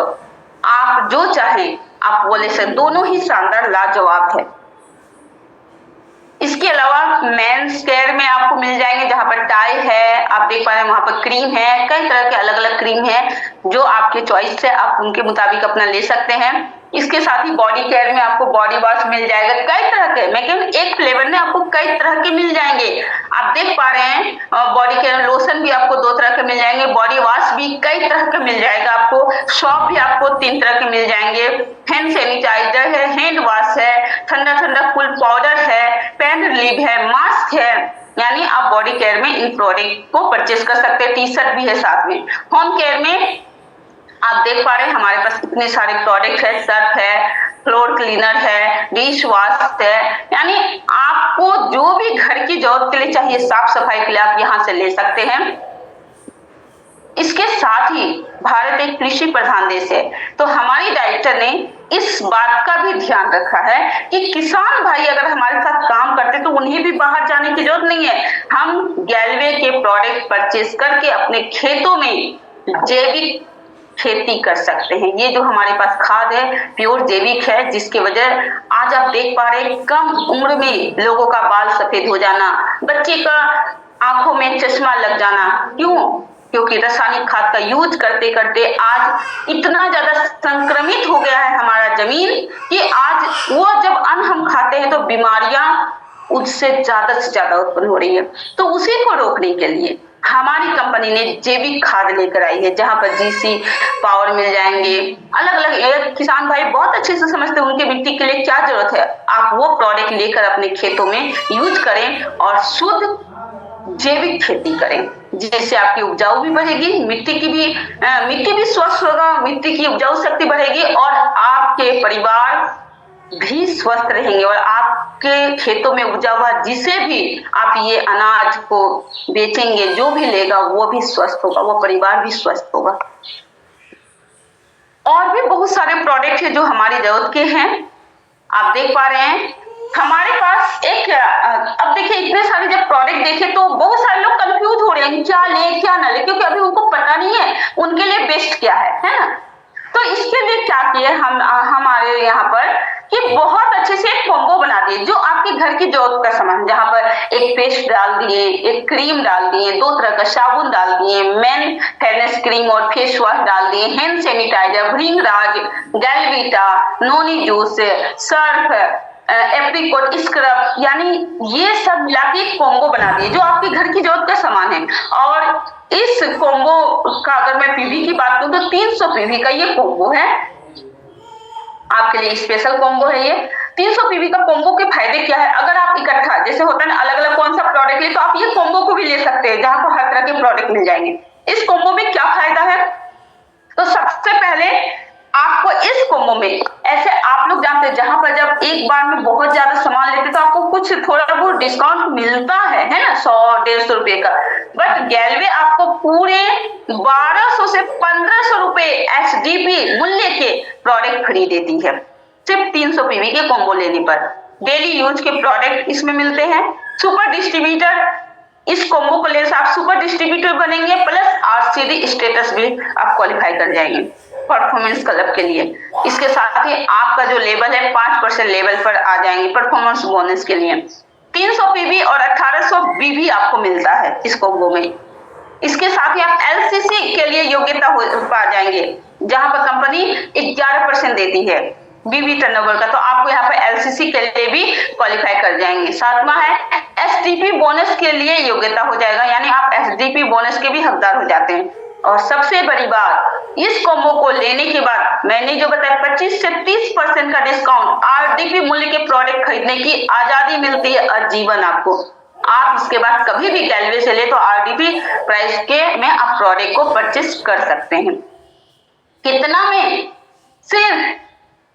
आप जो चाहें आप वो ले सकते, दोनों ही शानदार लाजवाब है। इसके अलावा मेंस केयर में आपको मिल जाएंगे, जहां पर टाई है, आप देख पा रहे हैं वहां पर क्रीम है, कई तरह के अलग अलग क्रीम है जो आपके चॉइस से आप उनके मुताबिक अपना ले सकते हैं। इसके साथ ही बॉडी केयर में आपको बॉडी वॉश मिल जाएगा, कई तरह के, मैं कहूँ एक फ्लेवर में आपको कई तरह के मिल जाएंगे। आप देख पा रहे हैं बॉडी केयर लोशन भी आपको 2 तरह के मिल जाएंगे, बॉडी वॉश भी कई तरह के मिल जाएगा आपको, सॉप भी आपको 3 तरह के मिल जाएंगे, हैंड सैनिटाइजर है, हैंड वॉश है, ठंडा ठंडा कूल पाउडर है, पेन रिलीव है, मास्क है। यानी आप बॉडी केयर में इन प्रोडक्ट को परचेस कर सकते हैं। टी शर्ट भी है साथ में। होम केयर में आप देख पा रहे हैं हमारे पास इतने सारे प्रोडक्ट है, सर्फ है, फ्लोर क्लीनर है, डिश वॉश है, यानी आपको जो भी घर की जरूरत के लिए चाहिए, साफ सफाई के लिए आप यहाँ से ले सकते हैं। इसके साथ ही भारत एक कृषि प्रधान देश है, तो हमारी डायरेक्टर ने इस बात का भी ध्यान रखा है कि किसान भाई अगर हमारे साथ काम करते तो उन्हें भी बाहर जाने की जरूरत नहीं है। हम गैलवे के प्रोडक्ट परचेस करके अपने खेतों में जैविक खेती कर सकते हैं। ये जो हमारे पास खाद है प्योर जैविक है, जिसकी वजह आज आप देख पा रहे हैं कम उम्र में लोगों का बाल सफेद हो जाना, बच्चे का आंखों में चश्मा लग जाना, क्यों? क्योंकि रासायनिक खाद का यूज करते करते आज इतना ज्यादा संक्रमित हो गया है हमारा जमीन कि आज वो जब अन्न हम खाते हैं तो बीमारियां उससे ज्यादा उत्पन्न हो रही है। तो उसी को रोकने के लिए हमारी कंपनी ने जैविक खाद लेकर आई है, जहां पर जीसी पावर मिल जाएंगे, अलग अलग किसान भाई बहुत अच्छे से समझते हैं उनके मिट्टी के लिए क्या जरूरत है। आप वो प्रोडक्ट लेकर अपने खेतों में यूज करें और शुद्ध जैविक खेती करें, जिससे आपकी उपजाऊ भी बढ़ेगी, मिट्टी भी स्वस्थ होगा, मिट्टी की उपजाऊ शक्ति बढ़ेगी और आपके परिवार भी स्वस्थ रहेंगे और आपके खेतों में उपजा हुआ जिसे भी आप ये अनाज को बेचेंगे, जो भी लेगा वो भी स्वस्थ होगा, वो परिवार भी स्वस्थ होगा। और भी बहुत सारे प्रोडक्ट है जो हमारी जरूरत के हैं। आप देख पा रहे हैं हमारे पास एक, अब देखिए इतने सारे जब प्रोडक्ट देखे तो बहुत सारे लोग कंफ्यूज हो रहे हैं क्या ले क्या ना ले, क्योंकि अभी उनको पता नहीं है उनके लिए बेस्ट क्या है ना। तो इसके लिए क्या किए हम हमारे यहाँ पर कि बहुत अच्छे से एक कॉम्बो बना दिए जो आपके घर की जरूरत का सामान, जहां पर एक पेस्ट डाल दिए, एक क्रीम डाल दिए, 2 तरह का साबुन डाल दिए, मेन फेयरनेस क्रीम और फेस वॉश डाल दिए, हैंड सैनिटाइजर, भृंगराज, गैलवीटा, noni juice, Surf, apricot scrub, यानी ये सब मिला के कॉम्बो बना दिए जो आपके घर की जरूरत का सामान है। और इस कॉम्बो का अगर मैं पीवी की बात करूं तो 300 पीवी का ये कॉम्बो है, आपके लिए स्पेशल कॉम्बो है ये। 300 पीवी का कॉम्बो के फायदे क्या है? अगर आप इकट्ठा जैसे होता है ना अलग अलग कौन सा प्रोडक्ट ले तो आप ये कॉम्बो को भी ले सकते हैं, जहां पर हर तरह के प्रोडक्ट मिल जाएंगे। इस कॉम्बो में क्या फायदा है? तो सबसे पहले आपको इस कॉम्बो में ऐसे आप लोग जानते हैं जहां पर जब एक बार में बहुत ज्यादा सामान लेते तो आपको कुछ थोड़ा बहुत डिस्काउंट मिलता है ना, 100-150 रुपए का। बट गैलवे आपको पूरे 1200 से 1500 रुपए एचडीपी मूल्य के प्रोडक्ट फ्री देती है सिर्फ 300 पीवी के कॉम्बो लेने पर। डेली यूज के प्रोडक्ट इसमें मिलते हैं। सुपर डिस्ट्रीब्यूटर, इस कॉम्बो को ले आप सुपर डिस्ट्रीब्यूटर बनेंगे, प्लस आरसीडी स्टेटस भी आप क्वालिफाई कर जाएंगे परफॉर्मेंस क्लब के लिए। इसके साथ ही आपका जो लेवल है 5% लेवल पर आ जाएंगे परफॉर्मेंस बोनस के लिए। 300 पीवी और 1800 बीवी आपको मिलता है इस कॉम्बो में। इसके साथ ही आप एलसीसी के लिए योग्यता पा जाएंगे, जहां पर कंपनी 11% देती है बीवी टर्नओवर का, तो आपको यहाँ पर एलसीसी के लिए भी क्वालिफाई कर जाएंगे। सातवां है एसडीपी बोनस के लिए योग्यता हो जाएगा, यानी आप एसडीपी बोनस के भी हकदार हो जाते हैं। और सबसे बड़ी बात, इस कॉम्बो को लेने के बाद मैंने जो बताया 25 से 30% का डिस्काउंट, आरडीपी मूल्य के प्रोडक्ट खरीदने की आजादी मिलती है आजीवन आपको। आप इसके बाद कभी भी गैलवे से ले तो आरडीपी प्राइस के में आप प्रोडक्ट को परचेस कर सकते हैं। कितना में? सिर्फ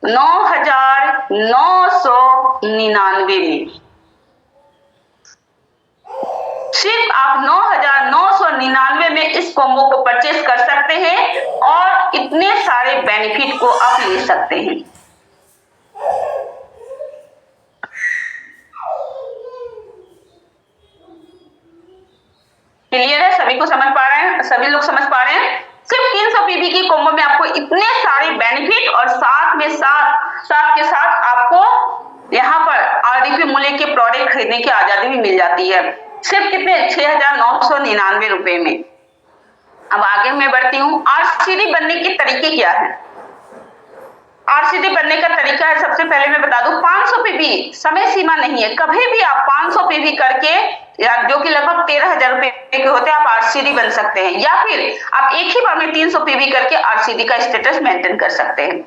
9,999 में। सिर्फ आप 9,999 में इस कॉम्बो को परचेस कर सकते हैं और इतने सारे बेनिफिट को आप ले सकते हैं। क्लियर है? सभी को समझ पा रहे हैं? सभी लोग समझ पा रहे हैं? सिर्फ 300 पीवी की कॉम्बो में आपको इतने सारे बेनिफिट और साथ के साथ आपको यहाँ पर आरडीपी आरडीपी मूल्य के प्रोडक्ट खरीदने की आजादी भी मिल जाती है, सिर्फ कितने 6,999 रुपए में। अब आगे मैं बढ़ती हूँ। आरसीडी बनने के तरीके क्या है? आरसीडी बनने का तरीका है, सबसे पहले मैं बता दूं 500 पीवी, समय सीमा नहीं है, कभी भी आप 500 पीवी करके जो कि लगभग 13,000 रुपए के होते हैं आप आरसीडी बन सकते हैं, या फिर आप एक ही बार में 300 पीवी करके आरसीडी का स्टेटस मेंटेन कर सकते हैं।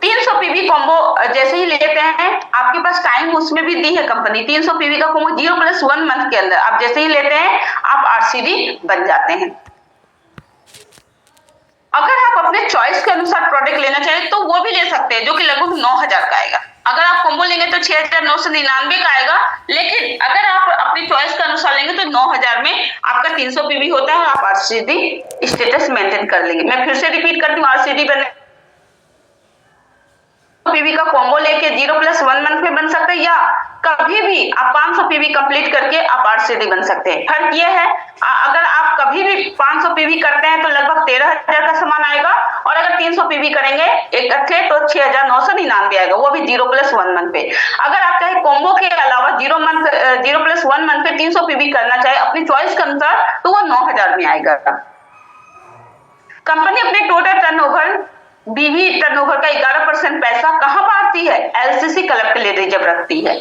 300 पीवी कॉम्बो जैसे ही लेते हैं, आपके पास टाइम उसमें भी दी है कंपनी, 300 पीवी का कॉम्बो 0+1 मंथ के अंदर आप जैसे ही लेते हैं आप आरसीडी बन जाते हैं। अगर आप अपने चॉइस के अनुसार प्रोडक्ट लेना चाहें तो वो भी ले सकते हैं, जो कि लगभग 9,000 का आएगा। अगर आप कॉम्बो लेंगे तो 6,999 का आएगा, लेकिन अगर आप अपनी चॉइस के अनुसार लेंगे तो 9,000 में आपका 300 पीवी होता है और आप आरसीडी स्टेटस मेंटेन कर लेंगे। मैं फिर से रिपीट करती हूँ, आरसीडी बनने पीवी का कॉम्बो लेके 0+1 मंथ में बन सकते हैं, या कभी भी आप 500 पीवी कंप्लीट करके आप आरसीडी बन सकते हैं। फर्क यह है, अगर आप कभी भी 500 पीवी करते हैं तो लगभग 13,000 का सामान आएगा, और अगर 300 पीवी करेंगे इकट्ठे तो 6,999 आएगा, वो भी 0+1 मंथ पे। अगर आप चाहे कॉम्बो के अलावा 0+1 मंथ पे 300 पीवी करना चाहे अपनी चॉइस के अनुसार तो वो 9,000 में आएगा। कंपनी अपने टोटल टर्नओवर बीवी टर्नओवर का 11% पैसा कहां पाती है? एलसीसी क्लब के लिए रिजर्व रखती है।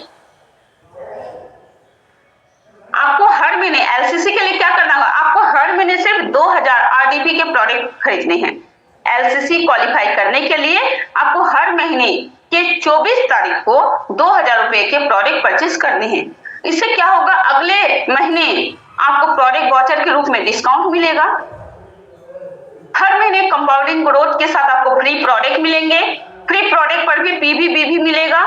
आपको हर महीने एलसीसी के लिए क्या करना होगा? आपको हर महीने सिर्फ 2,000 आरडीपी के प्रोडक्ट खरीदने हैं। एलसीसी क्वालिफाई करने के लिए आपको हर महीने के 24 तारीख को 2,000 रुपए के प्रोडक्ट परचेस करने हैं। इससे क्या होगा? अगले महीने आपको प्रोडक्ट वाउचर के रूप में डिस्काउंट मिलेगा। हर महीने कंपाउंडिंग ग्रोथ के साथ आपको फ्री प्रोडक्ट मिलेंगे, फ्री प्रोडक्ट पर भी पीवी बीवी मिलेगा।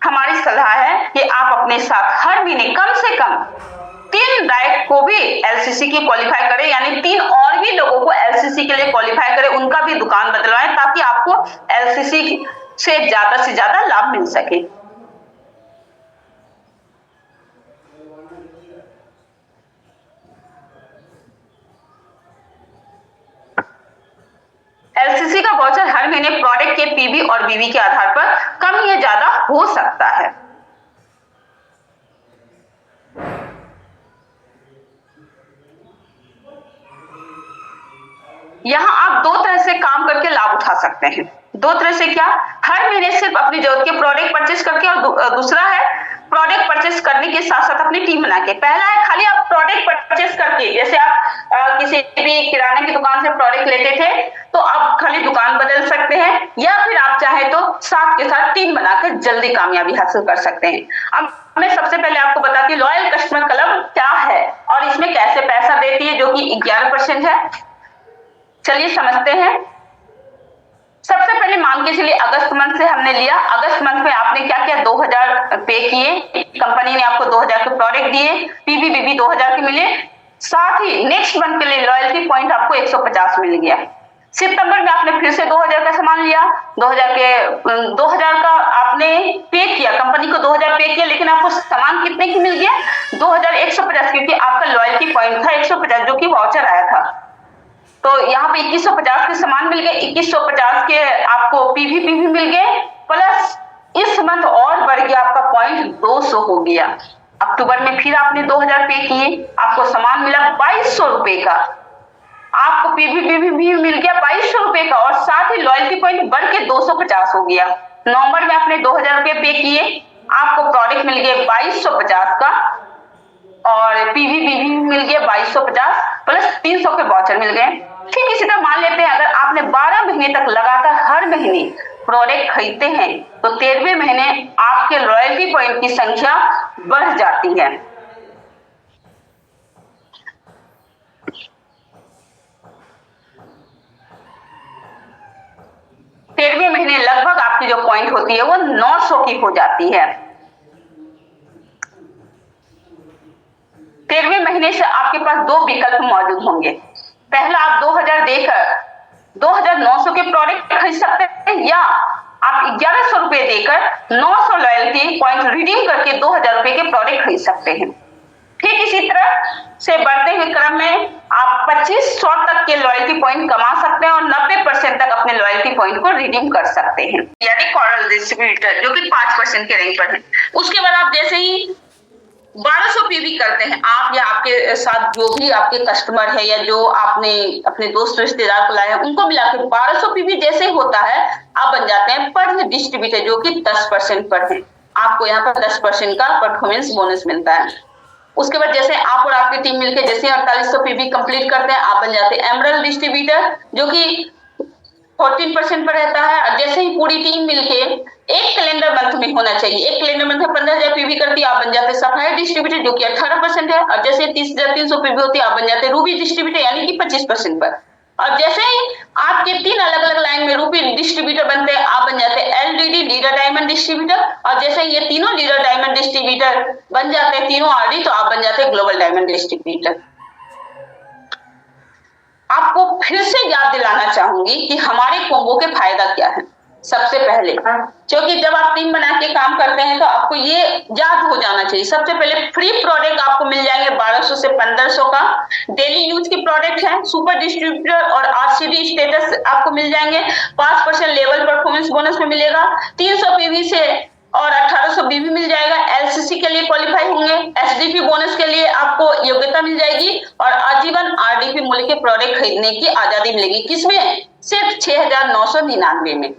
हमारी सलाह है कि आप अपने साथ हर महीने कम से कम 3 डायरेक्ट को भी एलसीसी की क्वालिफाई करें, यानी 3 और भी लोगों को एलसीसी के लिए क्वालिफाई करें, उनका भी दुकान बदलवाएं ताकि आपको एलसीसी से ज्यादा लाभ मिल सके। एलसीसी का वाउचर हर महीने प्रोडक्ट के पीवी और बीवी के आधार पर कम या ज्यादा हो सकता है। यहां आप 2 तरह से काम करके लाभ उठा सकते हैं। 2 तरह से क्या? हर महीने सिर्फ अपनी जरूरत के प्रोडक्ट परचेस करके, और दूसरा है प्रोडक्ट परचेस करने के साथ साथ अपनी टीम बना के। पहला है खाली आप प्रोडक्ट परचेस करके, जैसे आप किसी भी किराने की दुकान से प्रोडक्ट लेते थे तो आप खाली दुकान बदल सकते हैं, या फिर आप चाहे तो साथ के साथ टीम बनाकर जल्दी कामयाबी हासिल कर सकते हैं। अब मैं सबसे पहले आपको बताती हूँ लॉयल कस्टमर क्लब क्या है और इसमें कैसे पैसा देती है, जो कि 11% है। चलिए समझते हैं। सबसे पहले मान के चलिए अगस्त मंथ से हमने लिया। अगस्त मंथ में आपने क्या किया? 2,000 पे किए, कंपनी ने आपको 2,000 के प्रोडक्ट दिए, पीवी बीवी 2,000 के मिले, साथ ही नेक्स्ट मंथ के लिए लॉयल्टी पॉइंट आपको 150 मिल गया। सितंबर में आपने फिर से 2,000 का सामान लिया, 2,000 का आपने पे किया, कंपनी को 2,000 पे किया, लेकिन आपको सामान कितने की मिल गया? 2,150, क्योंकि आपका लॉयल्टी पॉइंट था 150 जो कि वाउचर आया था। तो यहाँ पे 2,150 के सामान मिल गए, 2,150 के आपको पीवी मिल गए, प्लस इस मंथ और बढ़ गया आपका पॉइंट 200 हो गया। अक्टूबर में फिर आपने 2,000 पे किए, आपको सामान मिला 2,200 रुपए का, आपको पीवी भी मिल गया 2,200 रुपए का, और साथ ही लॉयल्टी पॉइंट बढ़ के 250 हो गया। नवंबर में आपने 2,000 रुपए पे किए, आपको प्रोडक्ट मिल गया 2,250 का, और पीवी मिल गया 2,250 प्लस 300 के वाउचर मिल गए। ठीक इसी तरह मान लेते हैं अगर आपने 12 महीने तक लगातार हर महीने प्रोडक्ट खरीदते हैं तो 13वें महीने आपके लॉयल्टी पॉइंट की संख्या बढ़ जाती है। तेरहवें महीने लगभग आपकी जो पॉइंट होती है वो 900 की हो जाती है। 13वें महीने से आपके पास 2 विकल्प मौजूद होंगे। पहला, आप 2,000 देकर 2,900 के प्रोडक्ट खरीद सकते हैं, या आप 1,100 रुपए देकर 900 लॉयल्टी पॉइंट रिडीम करके 2,000 रुपए के प्रोडक्ट खरीद सकते हैं। ठीक इसी तरह से बढ़ते हुए क्रम में आप 2,500 तक के लॉयल्टी पॉइंट कमा सकते हैं और 90% तक अपने लॉयल्टी पॉइंट को रिडीम कर सकते हैं, यानी कॉरल डिस्ट्रीब्यूटर जो कि 5% के रैंक पर है। उसके बाद आप जैसे ही 1200 पीवी करते हैं, आप या आपके साथ जो भी आपके कस्टमर है या जो आपने अपने दोस्त रिश्तेदार को लाए हैं उनको मिला के 1200 पीवी जैसे ही होता है, आप बन जाते हैं पर डिस्ट्रीब्यूटर जो कि 10% पर है। आपको यहाँ पर 10% का परफॉर्मेंस बोनस मिलता है। उसके बाद जैसे आप और आपकी टीम मिलकर जैसे 4800 पीवी कंप्लीट करते हैं, आप बन जाते हैं एमरल्ड डिस्ट्रीब्यूटर जो कि 14% पर रहता है। और जैसे ही पूरी टीम मिलके एक कैलेंडर मंथ में होना चाहिए, एक कैलेंडर मंथ में 15,000 पीवी करती है, आप बन जाते सफायर डिस्ट्रीब्यूटर जो कि 18% है। और जैसे 30,300 पीवी होती है, आप बन जाते रूबी डिस्ट्रीब्यूटर यानी कि 25% पर। और जैसे ही आपके 3 अलग अलग लाइन में रूबी डिस्ट्रीब्यूटर बनते हैं, आप बन जाते हैं एलडीडी लीडर डायमंड डिस्ट्रीब्यूटर। और जैसे ये तीनों लीडर डायमंड डिस्ट्रीब्यूटर बन जाते हैं, तीनों आरडी, तो आप बन जाते हैं ग्लोबल डायमंड डिस्ट्रीब्यूटर। आपको फिर से याद दिलाना चाहूंगी कि हमारे कॉम्बो के फायदा क्या है। सबसे पहले क्योंकि जब आप टीम बना के काम करते हैं तो आपको ये याद हो जाना चाहिए, सबसे पहले फ्री प्रोडक्ट आपको मिल जाएंगे 1200 से 1500 का। डेली यूज की प्रोडक्ट है, सुपर डिस्ट्रीब्यूटर और आरसीडी स्टेटस आपको मिल जाएंगे। 5% लेवल परफॉर्मेंस बोनस में मिलेगा। 300 पीवी से और 1800 बीवी मिल जाएगा। एलसीसी के लिए क्वालिफाई होंगे। एसडीपी बोनस के लिए आपको योग्यता मिल जाएगी और आजीवन आरडीपी मूल्य के प्रोडक्ट खरीदने की आजादी मिलेगी। किसमें? सिर्फ 6999 में।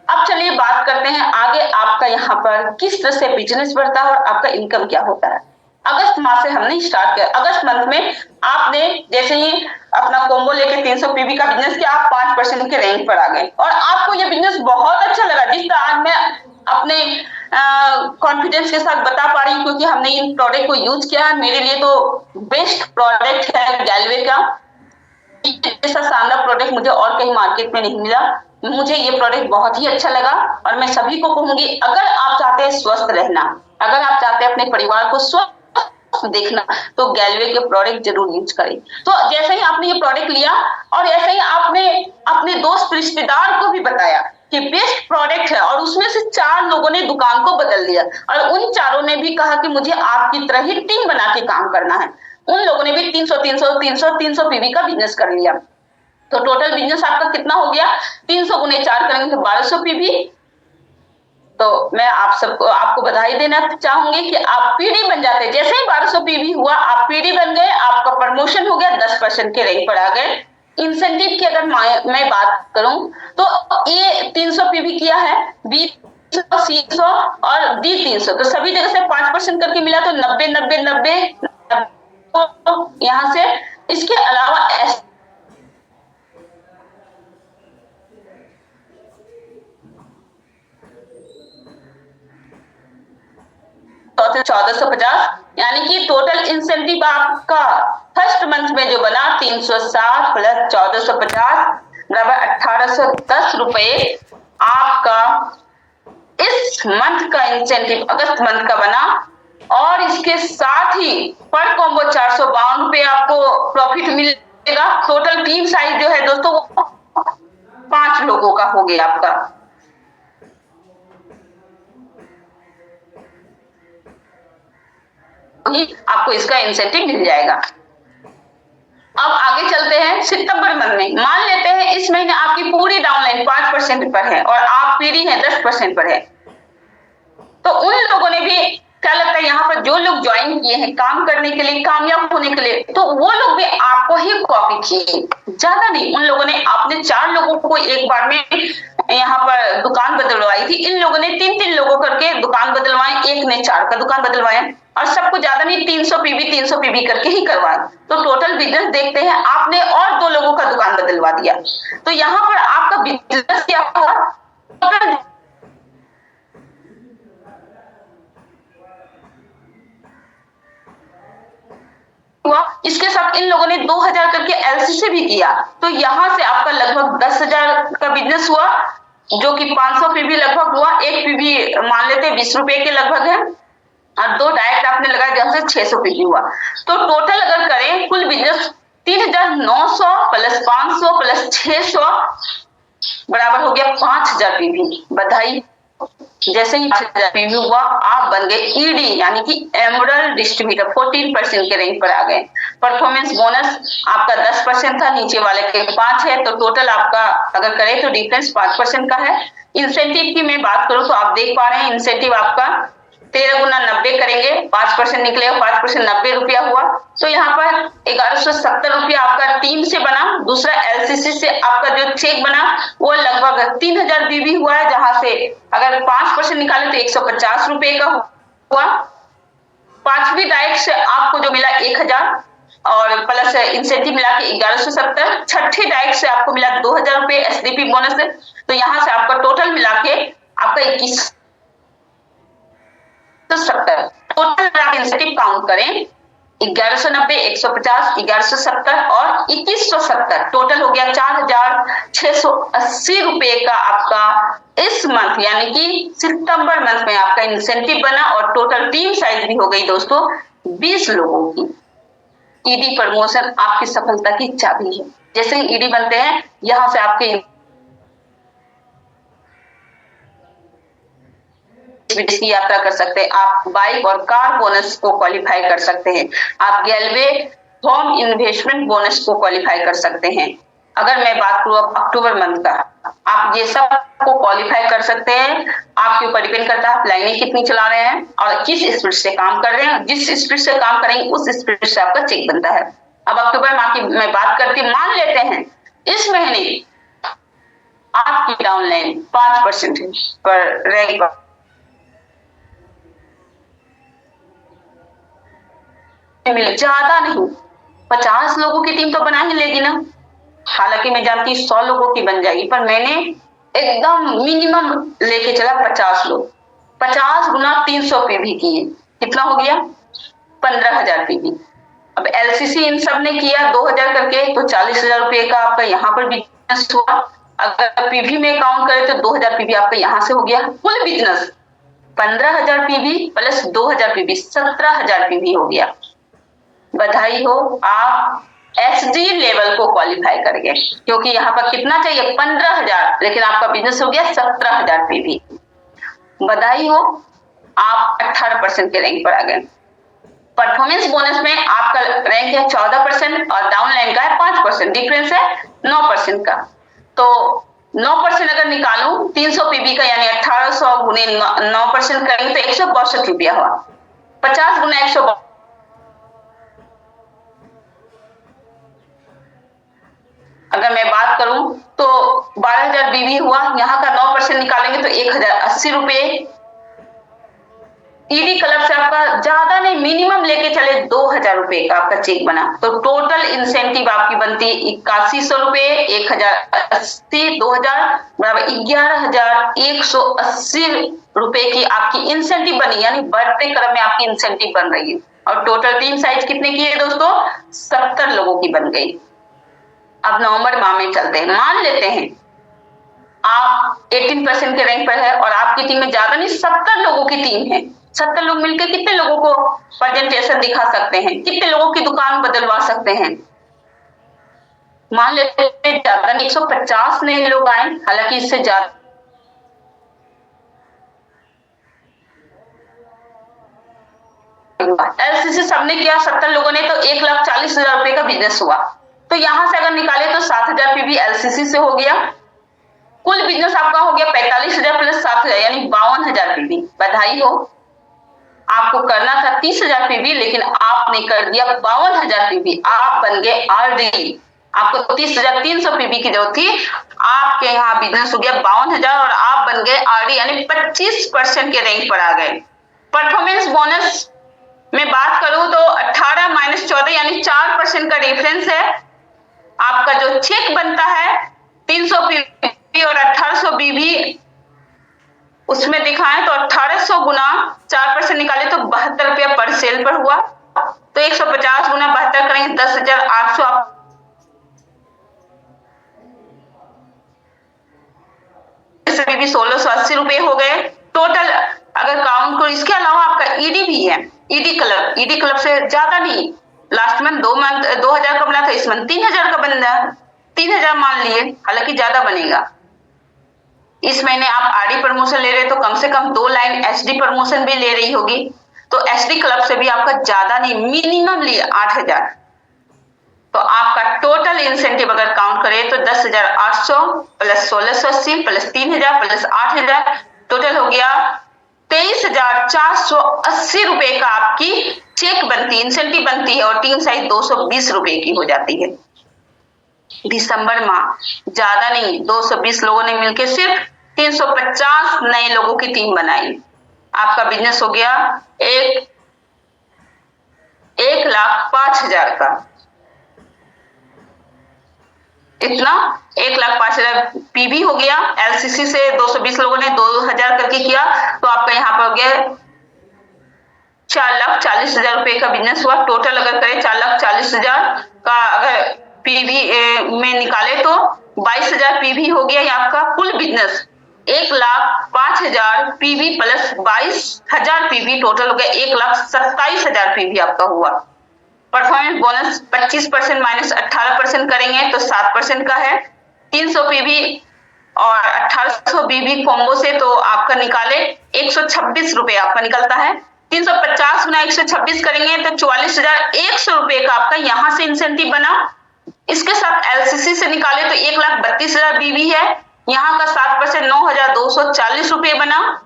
अब चलिए बात करते हैं आगे आपका यहाँ पर किस तरह से बिजनेस बढ़ता है और आपका इनकम क्या होता है। अगस्त माह से हमने स्टार्ट किया। अगस्त मंथ में आपने जैसे ही अपना कॉम्बो लेके 300 पीवी का बिजनेस किया, आप 5% के रैंक पर आ गए और आपको ये बिजनेस बहुत अच्छा लगा, जिस तरह आज मैं अपने कॉन्फिडेंस के साथ बता पा रही हूँ, क्योंकि हमने इन प्रोडक्ट को यूज किया। मेरे लिए तो बेस्ट प्रोडक्ट है गैलवे का। ऐसा शानदार प्रोडक्ट मुझे और कहीं मार्केट में नहीं मिला। मुझे ये प्रोडक्ट बहुत ही अच्छा लगा और मैं सभी को कहूंगी, अगर आप चाहते हैं स्वस्थ रहना, अगर आप चाहते हैं अपने परिवार को स्वस्थ देखना, तो गैलवे के प्रोडक्ट जरूर यूज करें। तो जैसे ही आपने ये प्रोडक्ट लिया और ऐसे ही आपने अपने दोस्त रिश्तेदार को भी बताया कि बेस्ट प्रोडक्ट है, और उसमें से 4 लोगों ने दुकान को बदल दिया और उन 4 ने भी कहा कि मुझे आपकी तरह ही टीम बना के काम करना है। उन लोगों ने भी 300 पीवी का बिजनेस कर लिया। तो टोटल बिजनेस आपका कितना हो गया? 300 गुने 4 करेंगे तो 1200 पीवी। तो मैं आपको बधाई देना चाहूंगी कि आप पीडी बन जाते हैं। जैसे ही 1200 पीवी हुआ, आप पीडी बन गए, आपका प्रमोशन हो गया, 10% के रैंक पर आ गए। इंसेंटिव की अगर मैं बात करूं तो ये 300 पीवी किया है, बी 300 और डी 300, तो सभी जगह से 5% करके मिला, तो 90 यहाँ से। इसके अलावा तो 1450, यानी कि टोटल इंसेंटिव आपका फर्स्ट मंथ में जो बना 360 प्लस 1450 बराबर 1810 रुपए आपका इस मंथ का इंसेंटिव अगस्त मंथ का बना। और इसके साथ ही पर कॉम्बो 452 रुपए आपको प्रॉफिट मिलेगा। टोटल टीम साइज जो है दोस्तों 5 लोगों का हो गया आपका। आपको इसका इंसेंटिव मिल जाएगा। अब आगे चलते हैं सितंबर मंथ में। मान लेते हैं इस महीने आपकी पूरी डाउनलाइन 5% पर है और आप पीडी है 10% पर है, तो उन लोगों ने भी क्या लगता है यहाँ पर जो लोग ज्वाइन किए हैं काम करने के लिए, कामयाब होने के लिए, तो वो लोग भी आपको ही कॉपी किए। ज्यादा नहीं, उन लोगों ने आपने 4 लोगों को एक बार में यहाँ पर दुकान बदलवाई थी। इन लोगों ने 3-3 लोगों करके दुकान बदलवाए, एक ने 4 का दुकान बदलवाया और सबको ज्यादा नहीं 300 पीवी करके ही करवाए। तो टोटल बिजनेस देखते हैं आपने और 2 लोगों का दुकान बदलवा दिया। तो यहाँ पर आपका बिजनेस क्या हुआ? इसके साथ इन लोगों ने 2000 करके एलसीसी भी किया, तो यहां से आपका लगभग 10,000 का बिजनेस हुआ, जो कि 500 पीवी लगभग हुआ। एक पीवी मान लेते 20 रुपए के लगभग है और 2 डायरेक्ट आपने लगाया, जहां से 600 पीवी हुआ। तो टोटल अगर करें कुल बिजनेस 3,900 प्लस 500 प्लस 600 बराबर हो गया 5,000 पीवी। बधाई जैसे ही पीवी हुआ आप बन गए ईडी यानी कि एमरल्ड डिस्ट्रीब्यूटर, 14% के रैंक पर आ गए। परफॉर्मेंस बोनस आपका 10% था, नीचे वाले के 5 है, तो टोटल आपका अगर करें तो डिफरेंस 5% का है। इंसेंटिव की मैं बात करूं तो आप देख पा रहे हैं इंसेंटिव आपका 13 गुना 90 करेंगे, 5% निकलेगा, 5% 90 रुपया हुआ। तो यहाँ पर 1170 रुपया आपका टीम से बना। दूसरा एलसीसी से आपका जो चेक बना वो लगभग 3000 बीबी हुआ है, जहां से अगर 5% निकाले तो 150 रुपए का हुआ। पांचवी डाइट से आपको जो मिला 1000 और प्लस इंसेंटिव मिला के 1170। छठी डाइट से आपको मिला 2000 रुपए एसडीपी बोनस है, तो यहाँ से आपका टोटल मिला के आपका 2170 टोटल इंसेंटिव काउंट करें 1190, 150, 1170 और 2170 टोटल हो गया 4680 रुपए का आपका इस मंथ यानी कि सितंबर मंथ में आपका इंसेंटिव बना। और टोटल टीम साइज भी हो गई दोस्तों 20 लोगों की। ईडी प्रमोशन आपकी सफलता की चाबी है। जैसे ही ईडी बनते हैं यहां से आपके की यात्रा कर सकते हैं, आप बाइक और कार बोनस को क्वालिफाई कर सकते हैं, आप गैलवे होम इन्वेस्टमेंट बोनस को क्वालिफाई कर सकते हैं। अगर मैं बात करूं अब अक्टूबर मंथ का, आप ये सब को क्वालिफाई कर सकते हैं। आपके ऊपर डिपेंड करता है आप लाइनें कितनी चला रहे हैं और किस स्पीड से काम कर रहे हैं। जिस स्पीड से काम करेंगे उस स्पीड से आपका चेक बनता है। अब अक्टूबर माह की मैं बात करती हूँ, मान लेते हैं इस महीने आपकी डाउनलाइन 5% पर रैंक मिले, ज्यादा नहीं, 50 लोगों की टीम तो बना ही लेगी ना। हालांकि मैं जानती 100 लोगों की बन जाएगी, पर मैंने एकदम मिनिमम लेके चला 50 लोग। 50 गुना 300 पीवी किए, कितना हो गया 15,000 पीवी। अब एलसीसी इन सब ने किया 2000 करके, तो 40,000 रुपए का आपका यहाँ पर बिजनेस हुआ। अगर पीवी में काउंट करें तो 2000 पीवी आपका यहाँ से हो गया। कुल business 15,000 PV plus 2000 PV 17,000 PV हो गया। बधाई हो, आप एसडी लेवल को क्वालिफाई कर गए, क्योंकि यहाँ पर कितना चाहिए 15,000, लेकिन आपका बिजनेस हो गया 17,000 पीवी। बधाई हो, आप 18% के रैंक पर आ गए। परफॉर्मेंस बोनस में आपका रैंक है 14% और डाउन लाइन का है 5%, डिफरेंस है 9% का। तो 9% अगर निकालूं 300 पीवी का यानी 1800 गुने 9% करेंगे तो 162 रुपया हुआ। 50 गुना 162 अगर मैं बात करूं तो 12,000 बीवी हुआ। यहाँ का 9% निकालेंगे तो 1,080 रुपए। ईडी क्लब से आपका ज्यादा नहीं, मिनिमम लेके चले 2,000 रुपए का आपका चेक बना, तो टोटल इंसेंटिव आपकी बनती 8100 रुपए। 1,080 2000 बराबर 11,180 रुपए की आपकी इंसेंटिव बनी, यानी बढ़ते क्रम में आपकी इंसेंटिव बन रही है। और टोटल टीम साइज कितने की है दोस्तों 70 लोगों की बन गई। अब नवंबर माह में चलते हैं, मान लेते हैं आप 18% के रैंक पर है और आपकी टीम में ज्यादा नहीं 70 लोगों की टीम है। 70 लोग मिलकर कितने लोगों को प्रेजेंटेशन दिखा सकते हैं, कितने लोगों की दुकान बदलवा सकते हैं। मान लेते हैं ज्यादा नहीं 150 नए लोग आए, हालांकि इससे ज्यादा एलसीसी सबने किया 70 लोगों ने, तो 1,40,000 रुपए का बिजनेस हुआ। तो यहां से अगर निकाले तो 7,000 पीवी एलसीसी से हो गया। कुल बिजनेस आपका हो गया 45,000 प्लस 7,000 यानी 52,000 पीवी। बधाई हो, आपको करना था 30,000 पीवी लेकिन आपने कर दिया 52,000 पीवी। आप बन गए आरडी। आपको 30,300 पीवी की जरूरत थी, आपके यहाँ बिजनेस हो गया 52,000 और आप बन गए आरडी यानी 25% के रैंक पर आ गए। परफॉर्मेंस बोनस में बात करूं तो 18 - 14 यानी 4% का डिफरेंस है। आपका जो चेक बनता है 300 पीवी और 1800 बीवी उसमें दिखाएं तो 1800 गुना 4% निकाले तो 72 रुपया पर सेल पर हुआ। तो 150 गुना 72 करेंगे 10,800 बीवी 1,680 रुपए हो गए टोटल। अगर काउंट करो इसके अलावा आपका ईडी भी है, ईडी क्लब से ज्यादा नहीं, लास्ट मंथ 2,000 का बना था, इस मंथ 3,000 का बन रहा है। 3,000 मान लिए, हालांकि ज्यादा बनेगा। इस महीने आप आरडी प्रमोशन ले रहे तो कम से कम 2 लाइन एसडी प्रमोशन भी ले रही होगी। तो एसडी क्लब से भी आपका ज्यादा नहीं, मिनिमम लिए 8,000। तो आपका टोटल इंसेंटिव अगर काउंट करें तो 10,800 प्लस 1,680 प्लस 3,000 प्लस 8,000 टोटल हो गया 23,480 रुपए का आपकी चेक बनती, इंसेंटिव बनती है और टीम साइज 220 रुपए की हो जाती है। दिसंबर माह ज्यादा नहीं, 220 लोगों ने मिलकर सिर्फ 350 नए लोगों की टीम बनाई। आपका बिजनेस हो गया 1,05,000 का। इतना 1,05,000 पीवी हो गया। एलसीसी से 220 लोगों ने 2,000 करके किया तो आपका यहाँ पर हो गया 4,40,000 रुपए का बिजनेस हुआ। टोटल अगर करें 4,40,000 का अगर पीवी में निकाले तो 22,000 पीवी हो गया। आपका कुल business 1,05,000 PV plus 22,000 PV total हो गया 1,27,000 पीवी आपका हुआ। परफॉर्मेंस बोनस 25% माइनस 18% करेंगे तो 7% का है। 300 पीवी और 1800 पीवी कॉम्बो से तो आपका निकाले 126 रुपए आपका निकलता है। 350 गुना 126 करेंगे तो 44,100 रुपए का आपका यहाँ से इंसेंटिव बना। इसके साथ एलसीसी से निकाले तो 1,32,000 बीवी है, यहाँ का 7% 9,240 रुपए बना।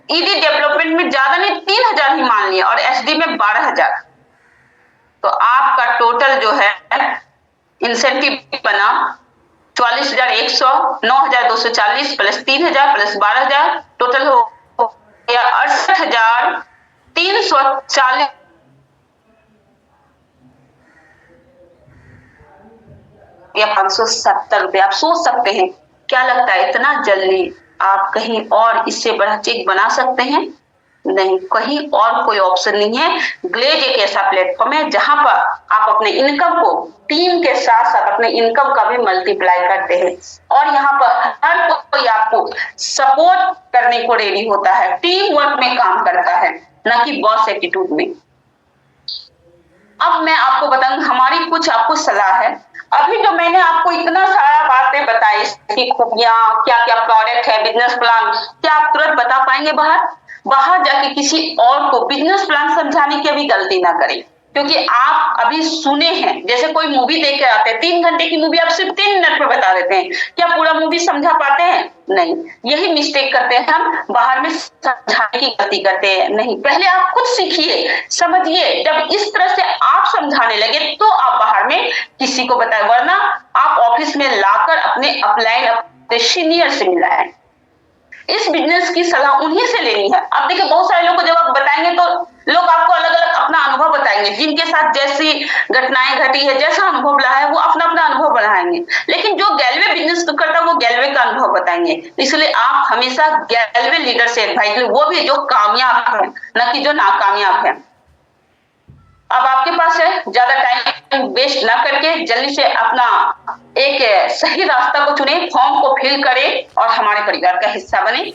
ईडी डेवलपमेंट में ज्यादा नहीं 3,000 ही मान लिया और एसडी में 12,000। तो आपका टोटल जो है इंसेंटिव बना 44,100, 9,240 प्लस 3,000 प्लस 12,000 टोटल हो गया 68,340 या 570 रुपए। आप सोच सकते हैं क्या लगता है इतना जल्दी आप कहीं और इससे बड़ा चेक बना सकते हैं? नहीं, कहीं और कोई ऑप्शन नहीं है। ग्लेज एक ऐसा प्लेटफॉर्म है जहां पर आप अपने इनकम को टीम के साथ साथ अपने इनकम का भी मल्टीप्लाई करते हैं और यहाँ पर हर कोई आपको सपोर्ट करने को रेडी होता है, टीम वर्क में काम करता है, न कि बॉस एटीट्यूड में। अब मैं आपको बताऊं हमारी कुछ आपको सलाह है। अभी जो मैंने आपको इतना सारा बातें बताई, इसकी खूबियां, क्या क्या प्रोडक्ट है, बिजनेस प्लान, क्या आप तुरंत बता पाएंगे बाहर जाके किसी और को बिजनेस प्लान समझाने की अभी गलती ना करें, क्योंकि आप अभी सुने हैं। जैसे कोई मूवी देख के आते हैं, 3 घंटे की मूवी आप सिर्फ 3 मिनट में बता देते हैं, क्या पूरा मूवी समझा पाते हैं? नहीं, यही मिस्टेक करते हैं हम, बाहर में समझाने की गलती करते हैं। नहीं, पहले आप खुद सीखिए, समझिए, जब इस तरह से आप समझाने लगे तो आप बाहर में किसी को बताए, वरना आप ऑफिस में लाकर अपने अपलाइन अपने सीनियर से मिलाएं। इस बिजनेस की सलाह उन्हीं से लेनी है। अब देखिए बहुत सारे लोग को जब आप बताएंगे तो लोग आपको अलग अलग अपना अनुभव बताएंगे, जिनके साथ जैसी घटनाएं घटी है, जैसा अनुभव रहा है, वो अपना अपना अनुभव बढ़ाएंगे। लेकिन जो गैलवे बिजनेस करता है वो गैलवे का अनुभव बताएंगे। इसलिए आप हमेशा गैलवे लीडर से एडवाइस लें, वो भी जो कामयाब है, न कि जो नाकामयाब है। अब आपके पास है, ज्यादा टाइम वेस्ट ना करके जल्दी से अपना एक सही रास्ता को चुने, फॉर्म को फिल करें और हमारे परिवार का हिस्सा बने।